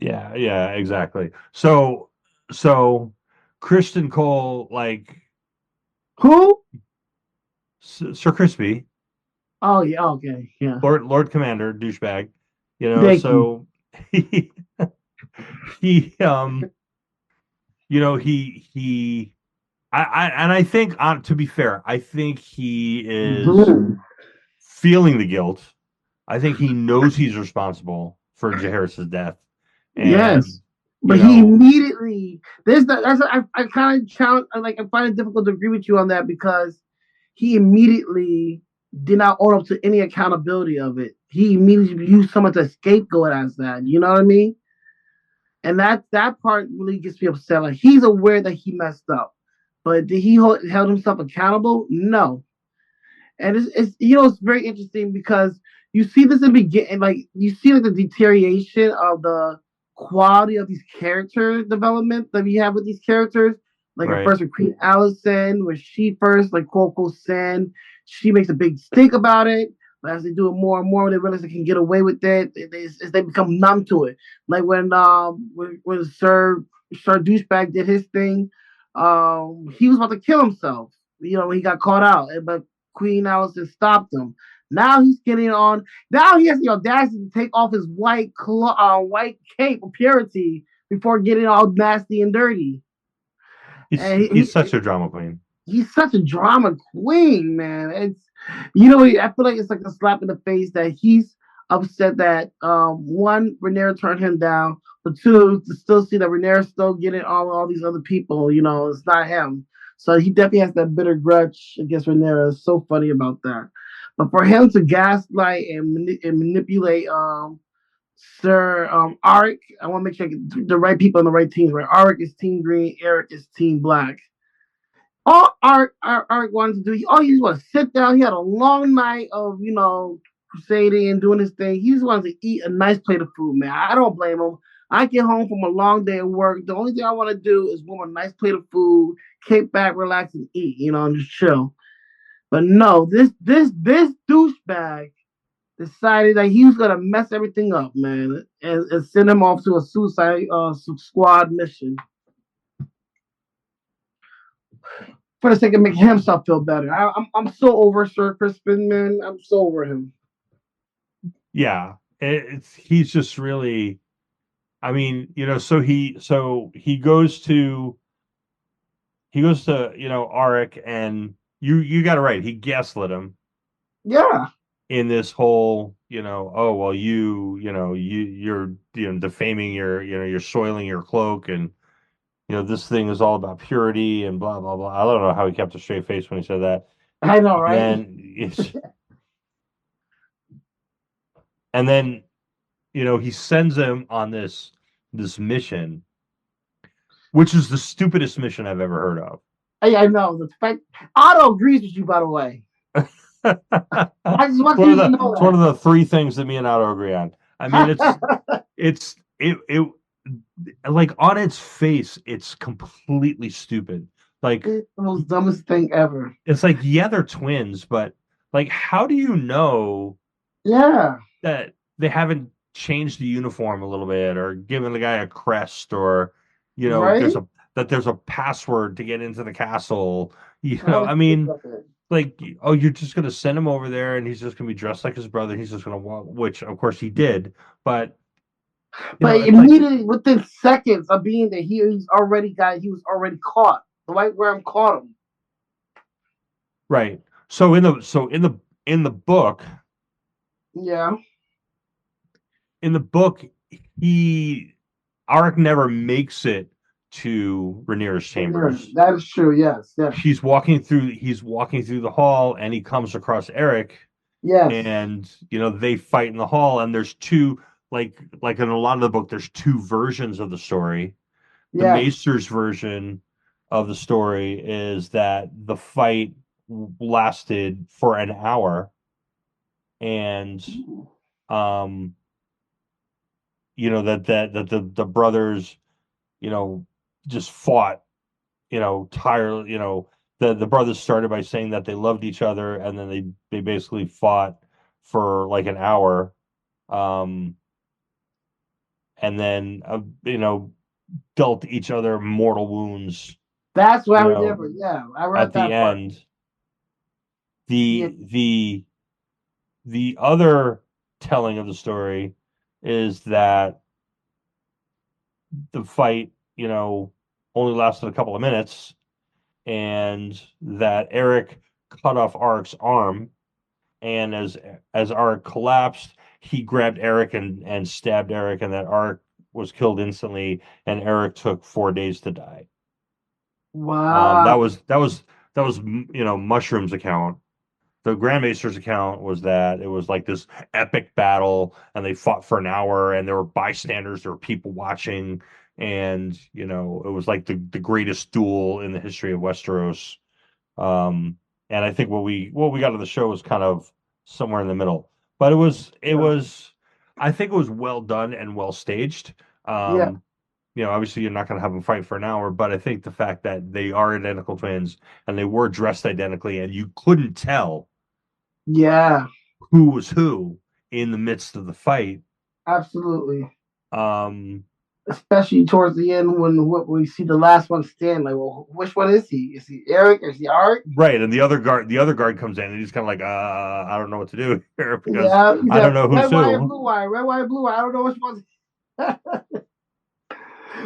Yeah, exactly. So Kristen Cole, like Who? Sir Crispy, Oh yeah, okay, yeah. Lord Commander, douchebag, Thank you. so he he he and I think, to be fair, I think he is Boom. feeling the guilt. I think he knows he's responsible for Jaehaerys's death, and Yes. you But he know, immediately I kind of challenge, like I find it difficult to agree with you on that because he immediately did not own up to any accountability of it. He immediately used someone to scapegoat as that. You know what I mean? And that part really gets me upset. Like he's aware that he messed up, but did he held himself accountable? No. And it's very interesting because you see this in the beginning, like you see like the deterioration of the quality of these character development that we have with these characters. Like at right. first with Queen Allison, when she first like quote unquote sin, she makes a big stink about it. But as they do it more and more, they realize they can get away with it. They become numb to it. Like when Sir Douchebag did his thing, he was about to kill himself. When he got caught out, but Queen Allison stopped him. Now he's getting on. Now he has the audacity to take off his white cape of purity before getting all nasty and dirty. And He's such a drama queen. he's such a drama queen, man. I feel like it's like a slap in the face that he's upset that one, Rhaenyra turned him down, but two, to still see that Rhaenyra's still getting all these other people. It's not him. So he definitely has that bitter grudge against Rhaenyra. It's so funny about that. But for him to gaslight and manipulate Sir Arik, I want to make sure I get the right people on the right teams. Right, Arik is Team Green, Eric is Team Black. All Art wanted to do, all he just wanted to sit down. He had a long night of, crusading and doing his thing. He just wanted to eat a nice plate of food, man. I don't blame him. I get home from a long day of work. The only thing I want to do is warm a nice plate of food, kick back, relax, and eat, and just chill. But no, this douchebag decided that he was gonna mess everything up, man, and send him off to a suicide squad mission for the sake of making himself feel better. I'm so over Sir Crispin, man. I'm so over him. Yeah, he's just really. I mean, so he goes to Arik, and you got it right. He gaslit him Yeah. in this whole, oh well, you're defaming you're soiling your cloak, and this thing is all about purity and blah blah blah. I don't know how he kept a straight face when he said that. I know, And right? then he sends him on this mission, which is the stupidest mission I've ever heard of. I know. The fact Otto agrees with you, by the way. I just want you to know It's that. one of the three things that me and Otto agree on. I mean, it like on its face, it's completely stupid. Like It's the most dumbest thing ever. it's like, yeah, they're twins, but like, how do you know Yeah. that they haven't changed the uniform a little bit, or given the guy a crest, or Right? there's a password to get into the castle? Oh, I mean, like, oh, you're just gonna send him over there, and he's just gonna be dressed like his brother. He's just gonna walk, which of course he did, but but it's like, immediately within seconds of being there, he was already caught. The White Worm caught him. right. So in the book, Yeah. he Arik never makes it to Rhaenyra's chambers. That is true. Yes. Yes. He's walking through the hall, and he comes across Eric, Yes. and they fight in the hall, and there's two, like in a lot of the book, there's two versions of the story. The Yes. Maester's version of the story is that the fight lasted for an hour, and the brothers, just fought, the brothers started by saying that they loved each other, and then they basically fought for like an hour, um, and then dealt each other mortal wounds. That's what I You know, remember. Yeah, I read at the that part. end, Yeah, the other telling of the story is that the fight, only lasted a couple of minutes, and that Eric cut off Arik's arm, and as Arik collapsed, he grabbed Eric and stabbed Eric, and that Arik was killed instantly, and Eric took 4 days to die. wow. That was Mushroom's account. The Grand Maester's account was that it was like this epic battle, and they fought for an hour, and there were bystanders, there were people watching, and it was like the greatest duel in the history of Westeros. And I think what we got of the show was kind of somewhere in the middle, but Yeah, I think it was well done and well staged. yeah, Um, obviously you're not going to have them fight for an hour, but I think the fact that they are identical twins and they were dressed identically, and you couldn't tell yeah. who was who in the midst of the fight. Absolutely. Um, Especially towards the end when we see the last one stand. Like, well, which one is he? Is he Eric? Is he Arik? right, and the other guard comes in, and he's kind of like, I don't know what to do here because Yeah, he I don't said know who's red, white, and who. blue eye. Red, white, and blue eye. I don't know which one.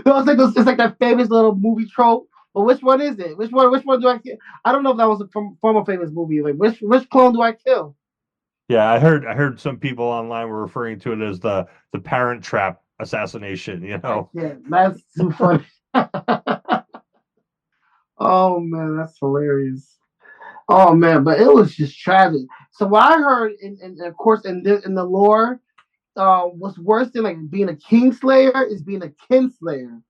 No, it's like that famous little movie trope. But which one is it? Which one do I kill? I don't know if that was from a famous movie. Like which clone do I kill? Yeah, I heard some people online were referring to it as the Parent Trap assassination. I can't. That's too funny. Oh man, that's hilarious. Oh man, but it was just tragic. So what I heard, in of course, in the lore, what's worse than like being a kingslayer is being a kinslayer.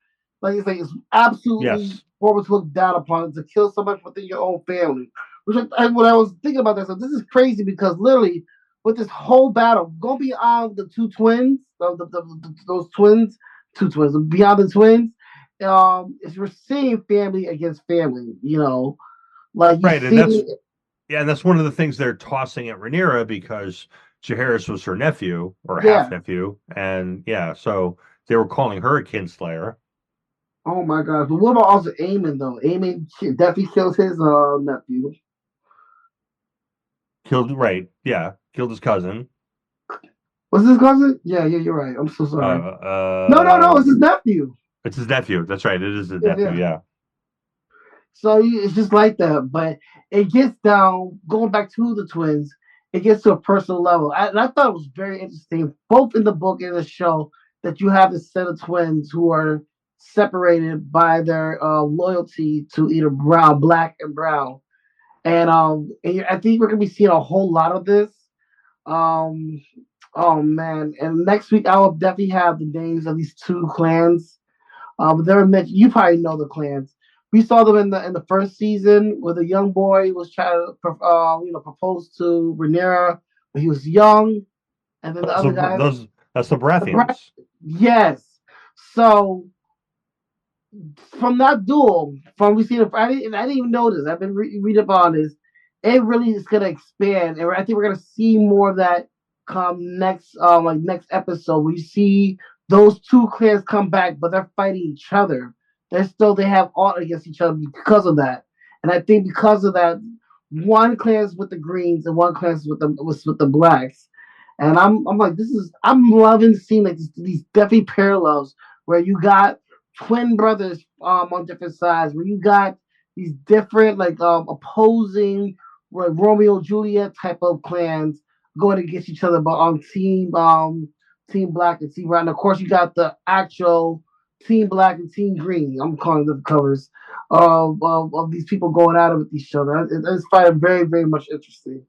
It's absolutely Yes, horrible to look down upon to kill somebody within your own family. When I was thinking about that, so this is crazy because literally with this whole battle, go beyond the two twins, those twins, two twins, beyond the twins, is we're seeing family against family. Like you right, and see, that's one of the things they're tossing at Rhaenyra because Jaehaerys was her nephew or half yeah. nephew, and yeah, so they were calling her a kinslayer. Oh my gosh! But what about also Aemon though? Aemon definitely kills his nephew. Killed, right? Yeah, killed his cousin. Was his cousin? Yeah, yeah, you're right. I'm so Uh, sorry. No, no, no, uh, it's his nephew. it's his nephew. That's right. It is his Yeah, nephew. yeah. Yeah. So it's just like that, but it gets down. Going back to the twins, it gets to a personal level, and I thought it was very interesting, both in the book and the show, that you have this set of twins who are separated by their loyalty to either black and brown, and I think we're gonna be seeing a whole lot of this. Um, oh man! And next week I will definitely have the names of these two clans. But they're mentioned. You probably know the clans. We saw them in the first season where the young boy was trying to propose to Rhaenyra, but he was young, and then the Those other are guy, those. That's the the brat, Baratheons. yes. So from that duel, from we see I didn't even know this. I've been read up on this. It really is gonna expand, and I think we're gonna see more of that come next, like next episode. We see those two clans come back, but they're fighting each other. They have art against each other because of that, and I think because of that, one clan's with the greens and one clan's with the blacks. And I'm like, I'm loving seeing like these definitely parallels where you got twin brothers on different sides, where you got these different like opposing like Romeo and Juliet type of clans going against each other, but on team black and team red. And of course you got the actual team black and team green. I'm calling them colors of these people going at it with each other. It's finding very, very much interesting.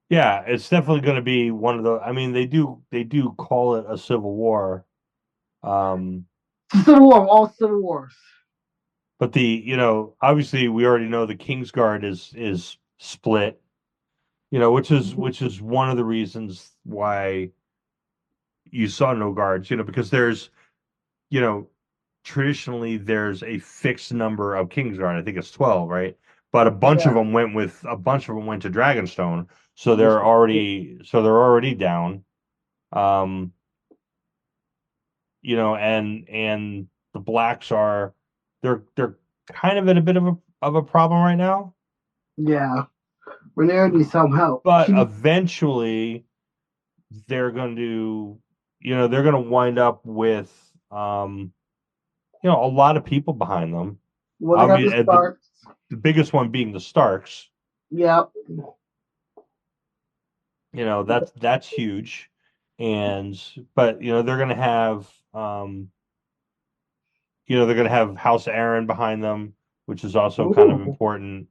Yeah, it's definitely going to be one of the. I mean, they do call it a civil war. Um, Civil War, all Civil Wars. but obviously we already know the Kingsguard is split. Which is one of the reasons why you saw no guards, because there's, traditionally there's a fixed number of Kingsguard. I think it's 12, right? But a bunch of Yeah. them went to Dragonstone, so they're already down. Um, and the blacks they're kind of in a bit of a problem right now. Yeah. Rhaenyra needs some help. But eventually they're going to, they're going to wind up with, a lot of people behind them. Well, they got the Starks. The biggest one being the Starks. Yep. That's huge. But they're going to have, they're going to have House Aaron behind them, which is also kind of important.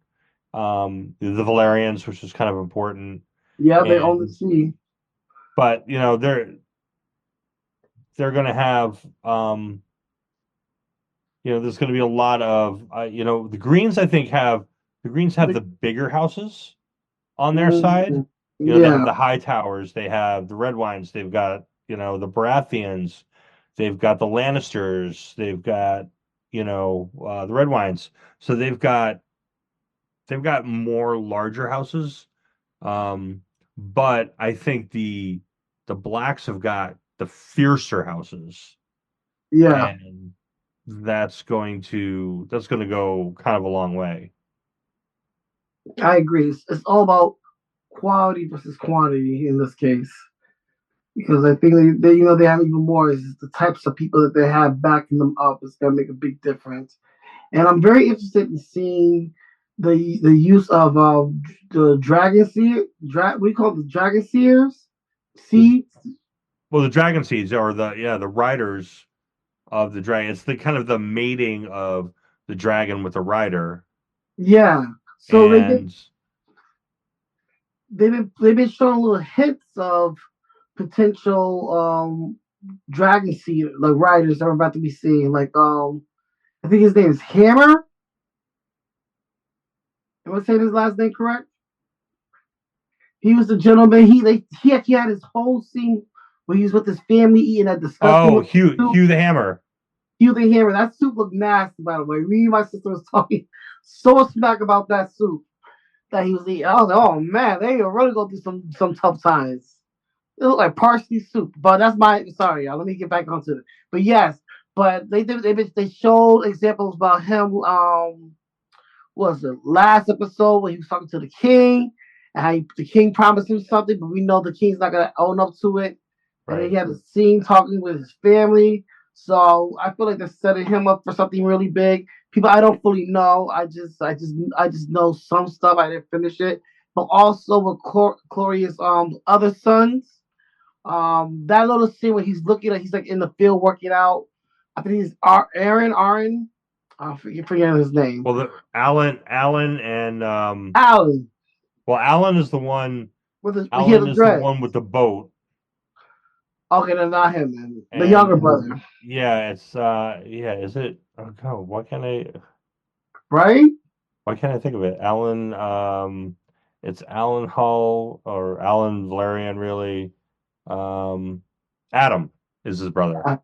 The Valyrians, which is kind of important. Yeah, they own the sea. But they're going to have, there's going to be a lot of, the Greens. I think the Greens have the bigger houses on their side. They have the High Towers, they have the Red Wines, they've got the Baratheons, they've got the Lannisters, they've got the Red Wines. So they've got more larger houses. But I think the blacks have got the fiercer houses. Yeah. And that's going to go kind of a long way. I agree. It's all about quality versus quantity in this case. Because I think they have even more. Is the types of people that they have backing them up is going to make a big difference. And I'm very interested in seeing the use of the dragon seer. We call it the dragon seers. Seeds. Well, the dragon seeds are the riders of the dragon. It's the kind of the mating of the dragon with the rider. Yeah. So they've been showing little hints of potential dragon seed like riders that we're about to be seeing. Like I think his name is Hammer. Am I saying his last name correct? He was the gentleman. He actually had his whole scene where he was with his family eating that disgusting. Oh, Hugh the Hammer. Hugh the Hammer. That soup looked nasty, by the way. Me and my sister was talking so smack about that soup that he was eating. I was like, oh man, they are really going through some tough times. It looked like parsley soup, but that's sorry, y'all. Let me get back onto it. But yes, but they showed examples about him. Was the last episode when he was talking to the king, and how the king promised him something, but we know the king's not gonna own up to it. Right. And then he had a scene talking with his family. So I feel like they're setting him up for something really big. People I don't fully know. I just know some stuff. I didn't finish it, but also with Chloria's other sons. That little scene where he's like in the field working out. I think he's Aaron. I forget his name. Well, Alan and Alan. Well, Alan is the one. Alan is the one with the boat. Okay, then not him. Then the younger brother. Yeah, it's Is it? Oh God, why can't I? Right? Why can't I think of it? Alan. It's Alan Hull or Alan Valerian, really. Adam is his brother.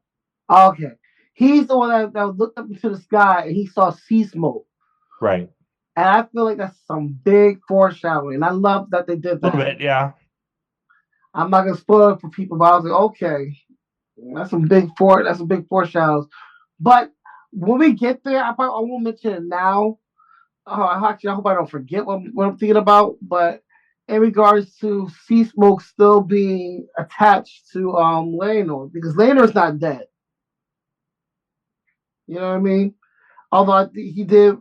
Okay. He's the one that looked up into the sky and he saw sea smoke. Right. And I feel like that's some big foreshadowing. And I love that they did that. A little bit, yeah. I'm not gonna spoil it for people, but I was like, okay, that's some big foreshadows. But when we get there, I won't mention it now. I hope I don't forget what I'm thinking about. But in regards to sea smoke still being attached to Rhaenyra, because Rhaenyra's not dead. You know what I mean? Although he did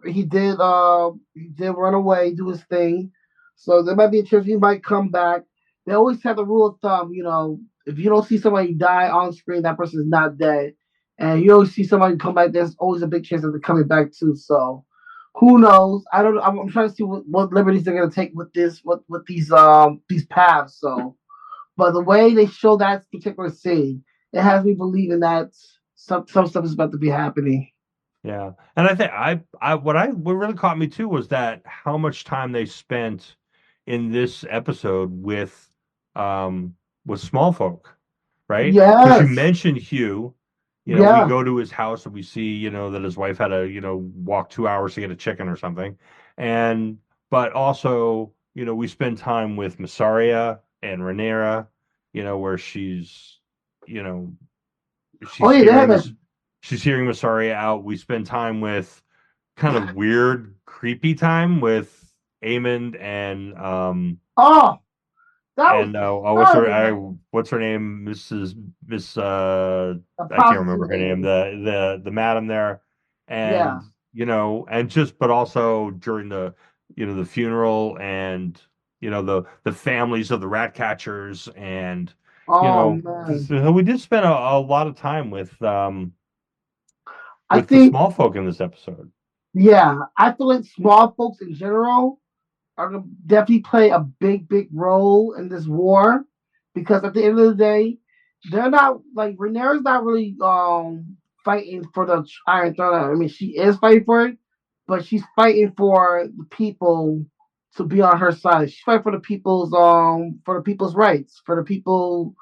run away, do his thing. So there might be a chance he might come back. They always have the rule of thumb, if you don't see somebody die on screen, that person is not dead. And you always see somebody come back, there's always a big chance that they're coming back too. So who knows? I don't know. I'm trying to see what liberties they're gonna take with this, with these paths. So, but the way they show that particular scene, it has me believing that some stuff is about to be happening. Yeah, and I think what really caught me too was that how much time they spent in this episode with small folk, right? Because you Yes. mentioned Hugh. You know, we Yeah. go to his house and we see, that his wife had to, walk 2 hours to get a chicken or something. And, but also, we spend time with Massaria and Rhaenyra, where you know, Oh she's yeah, they had hearing that. this, she's hearing Massaria out. We spend time with kind of weird, creepy time with Aemond Oh, that was disturbing. what's her name? Miss The I can't remember prostitute her name. lady. The madam there, Yeah. and and just but also during the funeral and the families of the rat catchers and Oh man. so we did spend a lot of time I with the think, small folk in this episode. yeah, I feel like small folks in general are gonna definitely play a big role in this war because at the end of the day, they're not like Rhaenyra's not really fighting for the Iron Throne. I mean, she is fighting for it, but she's fighting for the people to be on her side. She's fighting for the people's rights, for the people,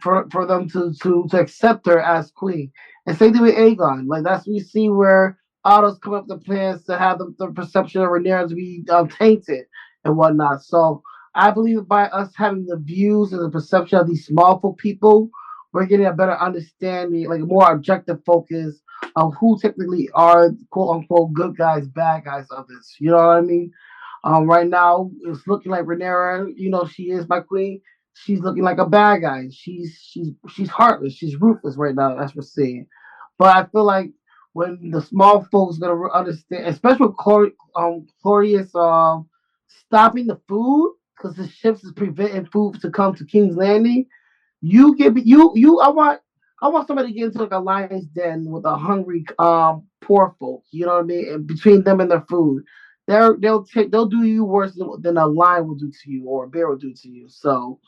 for them to accept her as queen. And same thing with Aegon. Like that's we see where Otto's come up with plans to have the perception of Rhaenyra to be tainted and whatnot. So I believe that by us having the views and the perception of these small folk people, we're getting a better understanding, like a more objective focus of who technically are quote unquote good guys, bad guys of this. You know what I mean? Right now, it's looking like Rhaenyra. She is my queen. She's looking like a bad guy. She's heartless. She's ruthless right now. That's what we're seeing. But I feel like when the small folks gonna understand, especially with Claudius stopping the food because the ships is preventing food to come to King's Landing. You give you. I want somebody to get into like a lion's den with a hungry poor folk. You know what I mean? And between them and their food, they'll do you worse than a lion will do to you or a bear will do to you. So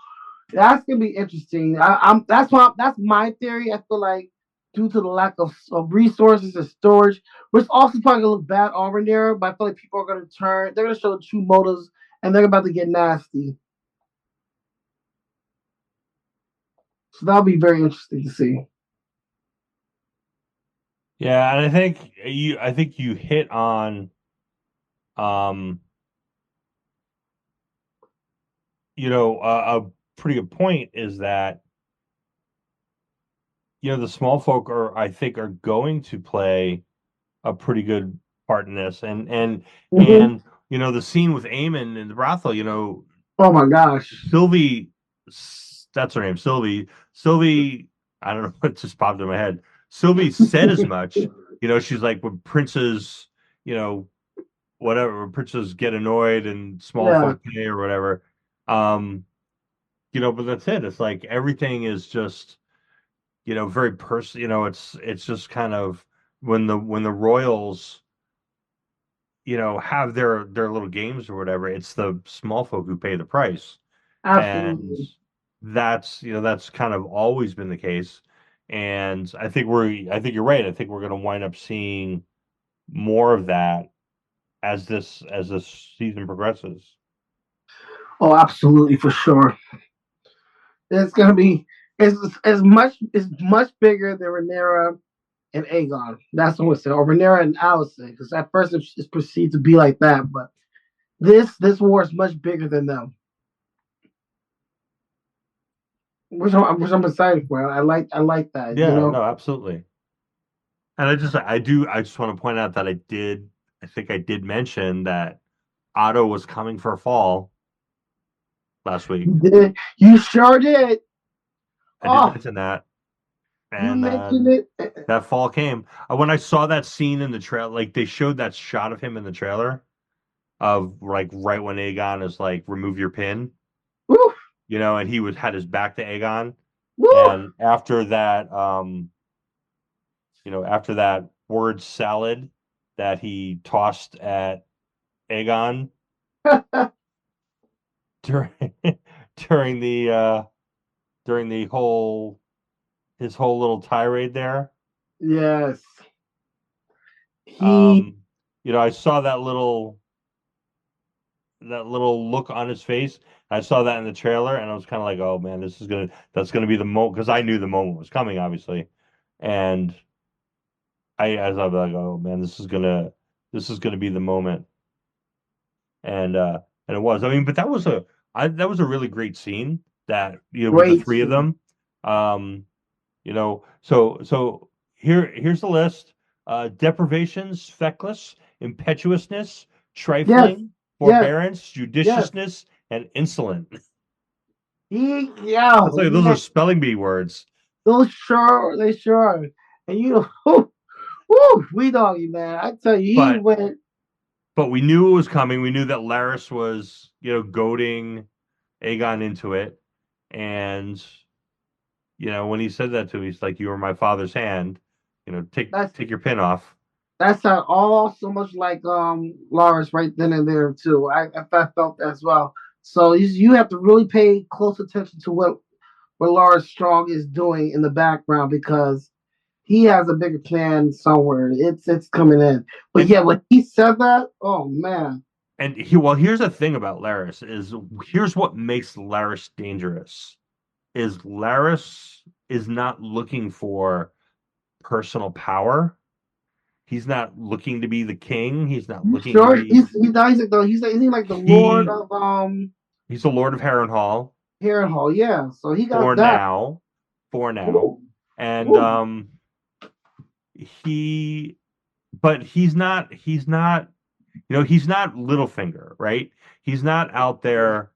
that's gonna be interesting. That's my theory. I feel like due to the lack of resources and storage, which also probably gonna look bad on Rhaenyra, but I feel like people are gonna turn. They're gonna show true motives, and they're about to get nasty. So that'll be very interesting to see. Yeah, and I think you hit on um a pretty good point is that the small folk I think are going to play a pretty good part in this Mm-hmm. and the scene with Eamon in the brothel, Oh my gosh. Sylvie, that's her name, Sylvie, I don't know what just popped in my head. Sylvie said as much. She's like when princes, you know whatever, when princes get annoyed and small Yeah, folk pay or whatever. um but that's it. It's like everything is just very personal. It's just kind of when the royals have their little games or whatever, it's the small folk who pay the price. And absolutely. that's kind of always been the case. And I think you're right. I think we're going to wind up seeing more of that as this season progresses. Oh, absolutely for sure. It's gonna be it's much bigger than Rhaenyra and Aegon. That's what I would say, or Rhaenyra and Alicent, because at first it's perceived to be like that, but this war is much bigger than them, which I'm excited for. I like that. Yeah, no, absolutely. And I just want to point out that I think I did mention that Otto was coming for a fall last week. You did. You sure did. I did Oh, mention that, you and mentioned it. that fall came. When I saw that scene in the trailer, like they showed that shot of him in the trailer of like right when Aegon is like, remove your pin, Woo, and he had his back to Aegon, woo. and after that word salad that he tossed at Aegon during during the uh during the whole his whole little tirade there. Yes, he. Um, I saw that little little look on his face. I saw that in the trailer, and I was kind of like, "Oh man, that's gonna be the moment," because I knew the moment was coming, obviously, and I was like, "Oh man, this is gonna be the moment," and uh, and it was. I mean, but that was a really great scene that with the Great three of scene. them. Um, so here's the list: deprivations, feckless, impetuousness, Yes, trifling, yes, forbearance, yes. judiciousness, and insolent. That's Yeah, like those are man. spelling bee words. They sure are. And whoo, we doggy, man. I tell you, he But went. we knew it was coming. We knew that Laris was, goading Aegon into it. And, when he said that to me, he's like, "You were my father's hand. That's Take your pin off." that's all so much like Lars right then and there too. I felt that as well. So you have to really pay close attention to what Lars Strong is doing in the background because he has a bigger plan somewhere. It's coming in. But And yeah, when he said that, oh man, here's the thing about Laris is here's what makes Laris dangerous is Laris is not looking for personal power. He's not looking to be the king. He's not you looking to sure be is he like the Lord he of he's the Lord of Harrenhal Harrenhal? Yeah, so he got for that. now. For now. Ooh, And ooh. he but he's not Littlefinger, right? He's not out there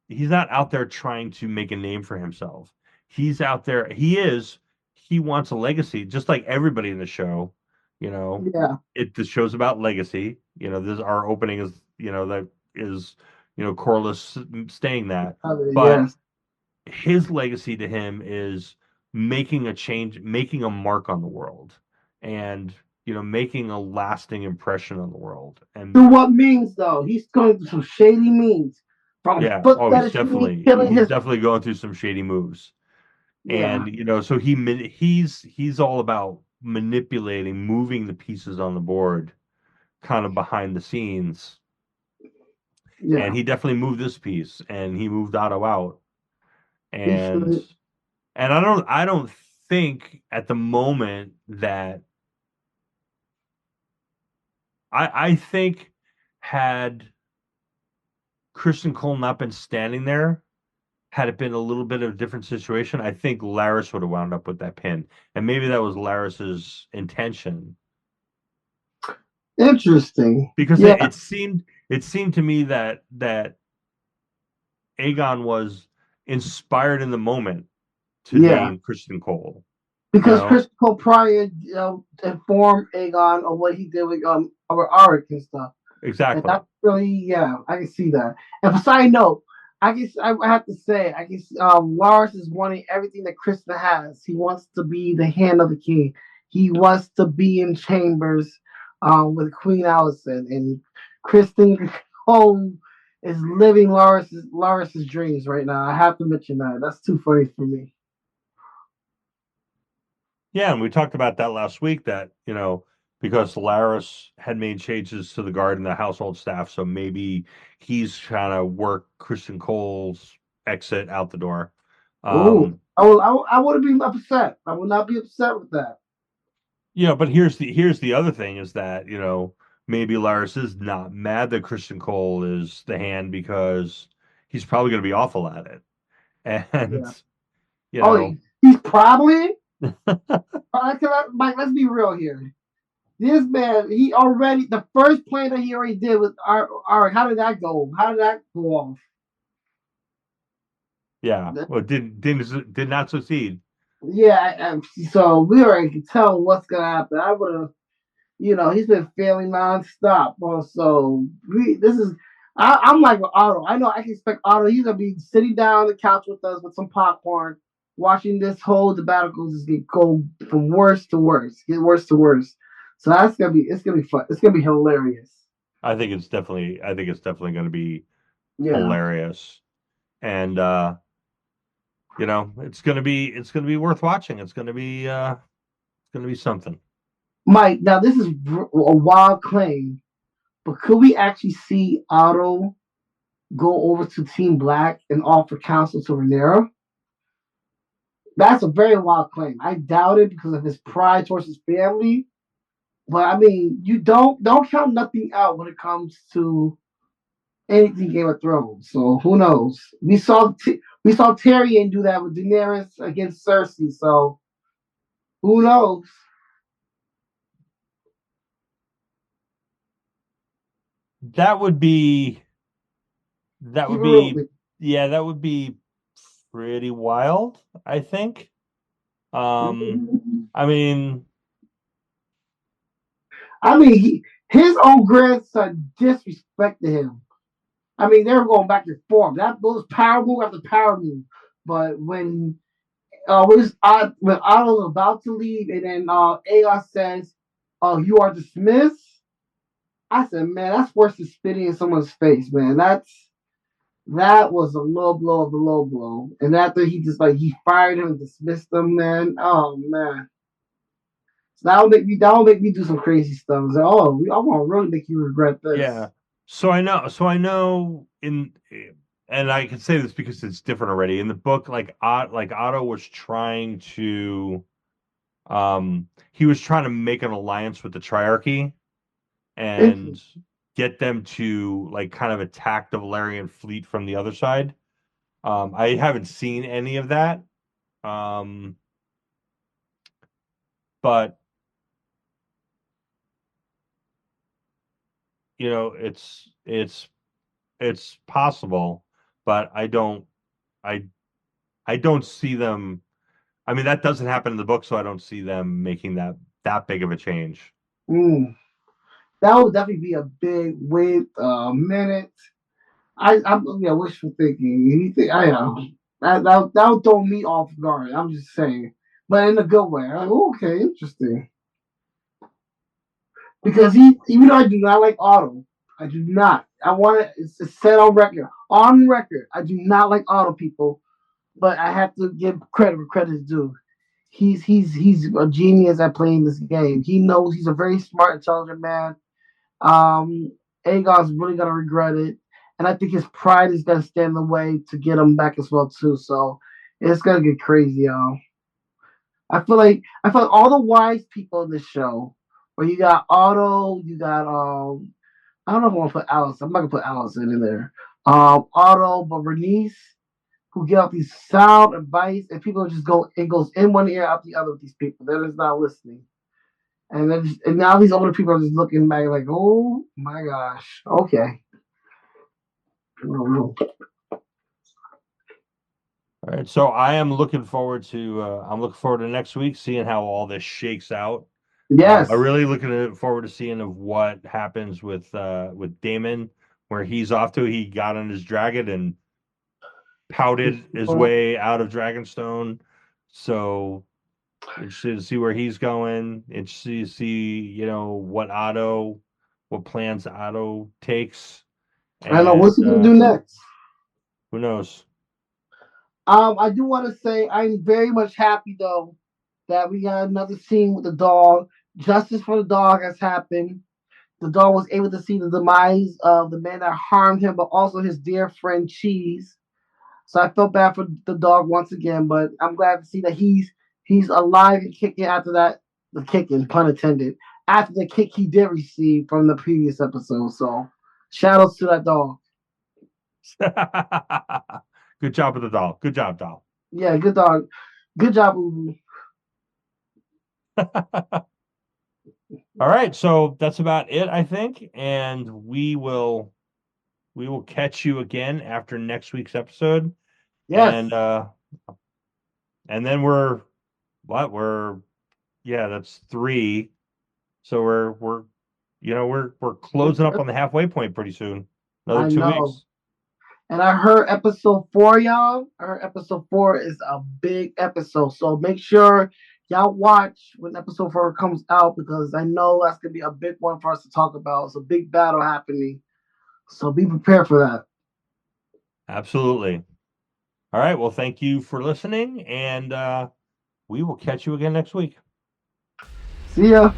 he's not out there trying to make a name for himself. He's out there. He wants a legacy, just like everybody in the show. You know, Yeah, the show's about legacy. This our opening is that is Corlys staying that, but yes. his legacy to him is making a change, making a mark on the world, and making a lasting impression on the world. And Through what means though? He's going through some shady means. From yeah, foot oh, fetishing, killing he's his definitely going through some shady moves. yeah. And so he's all about manipulating, moving the pieces on the board, kind of behind the scenes. And Yeah. he definitely moved this piece, and he moved Otto out. He And should I don't think at the moment that I think had Christian Cole not been standing there, had it been a little bit of a different situation, I think Laris would have wound up with that pin. And maybe that was Laris's intention interesting. because Yeah, it seemed to me that Aegon was inspired in the moment to yeah. name Christian Cole. You Because know, Christopher Pryor informed Aegon of what he did with Auric and stuff. And exactly. that's really, yeah, I can see that. And for side note, I guess I have to say, I guess Lars is wanting everything that Kristen has. He wants to be the hand of the king. He wants to be in chambers with Queen Alicent, and Kristen Cole is living Laris's dreams right now. I have to mention that. That's too funny for me. Yeah, and we talked about that last week that, because Laris had made changes to the guard and the household staff, so maybe he's trying to work Christian Cole's exit out the door. Oh, Um, I would have been upset. I would not be upset with that. but here's the other thing is that, maybe Laris is not mad that Christian Cole is the hand because he's probably going to be awful at it. And, Yeah. you Oh, know, he's probably. Mike, let's be real here. This man, he already the first play that he already did with our how did that go? How did that go off? yeah, well, did not succeed. Yeah, so we already can tell what's gonna happen. I would have, he's been failing nonstop. So this is, I'm like with Otto. I know I can expect Otto. He's gonna be sitting down on the couch with us with some popcorn, watching this whole debacle just go from worse to worse, get worse to worse. So it's gonna be fun. It's gonna be hilarious. I think it's definitely going to be Yeah, hilarious. And it's going to be worth watching. It's going to be something. Mike. Now this is a wild claim, but could we actually see Otto go over to Team Black and offer counsel to Rhaenyra. That's a very wild claim. I doubt it because of his pride towards his family. But I mean, you don't count nothing out when it comes to anything Game of Thrones. So who knows? We saw Tyrion do that with Daenerys against Cersei. So who knows? That would be Keep it real. yeah, that would be pretty wild, I think. I mean, His own grandson disrespected him. I mean, they were going back and forth. That was power move after power move. But when when Otto's about to leave, and then Aegon says, "Oh, you are dismissed." I said, "Man, that's worse than spitting in someone's face, man. That was a low blow of the low blow." And after he fired him and dismissed him, man. Oh man. So that'll make me do some crazy stuff. Like, I want to really make you regret this. yeah. So I know and I can say this because it's different already. In the book, like Otto was trying to he was trying to make an alliance with the Triarchy and get them to like kind of attack the Valyrian fleet from the other side. I haven't seen any of that. But you know, it's possible, but I don't see them. I mean, that doesn't happen in the book, so I don't see them making that big of a change. That would definitely be a big wait a minute. I'm wishful thinking. Anything I know that would throw me off guard. I'm just saying, but in a good way. Like, okay, interesting. Because even though I do not like Otto, I do not. I want it. It's set on record. On record, I do not like Otto people, but I have to give credit where credit is due. He's a genius at playing this game. He knows he's a very smart, intelligent man. Aegon's really gonna regret it, and I think his pride is gonna stand in the way to get him back as well too. So it's gonna get crazy, y'all. I feel like all the wise people in this show, where you got Otto, you got I don't know if I want to put Alice. I'm not gonna put Alice in there. Otto, but Rhaenys, who give out these sound advice, and people just goes in one ear out the other with these people. They're just not listening. And now these older people are just looking back like, oh my gosh, okay. All right, so I'm looking forward to next week, seeing how all this shakes out. Yes, I'm really looking forward to seeing of what happens with Daemon, where he's off to. He got on his dragon and pouted his way out of Dragonstone. So interested to see where he's going. Interested to see, what plans Otto takes. I know what's he gonna do next. Who knows? I do want to say I'm very much happy though that we got another scene with the dog. Justice for the dog has happened. The dog was able to see the demise of the man that harmed him, but also his dear friend Cheese. So I felt bad for the dog once again, but I'm glad to see that he's alive and kicking after that. The kicking, pun intended, after the kick he did receive from the previous episode. So shout outs to that dog. Good job with the doll. Good job, doll. Yeah, good dog. Good job, Ubu. All right, so that's about it, I think, and we will catch you again after next week's episode. Yes, and then that's 3. So we're closing up on the halfway point pretty soon. Another 2 weeks. And I heard episode 4, y'all. I heard episode 4 is a big episode. So make sure y'all watch when episode 4 comes out, because I know that's going to be a big one for us to talk about. It's a big battle happening. So be prepared for that. Absolutely. All right. Well, thank you for listening, and we will catch you again next week. See ya.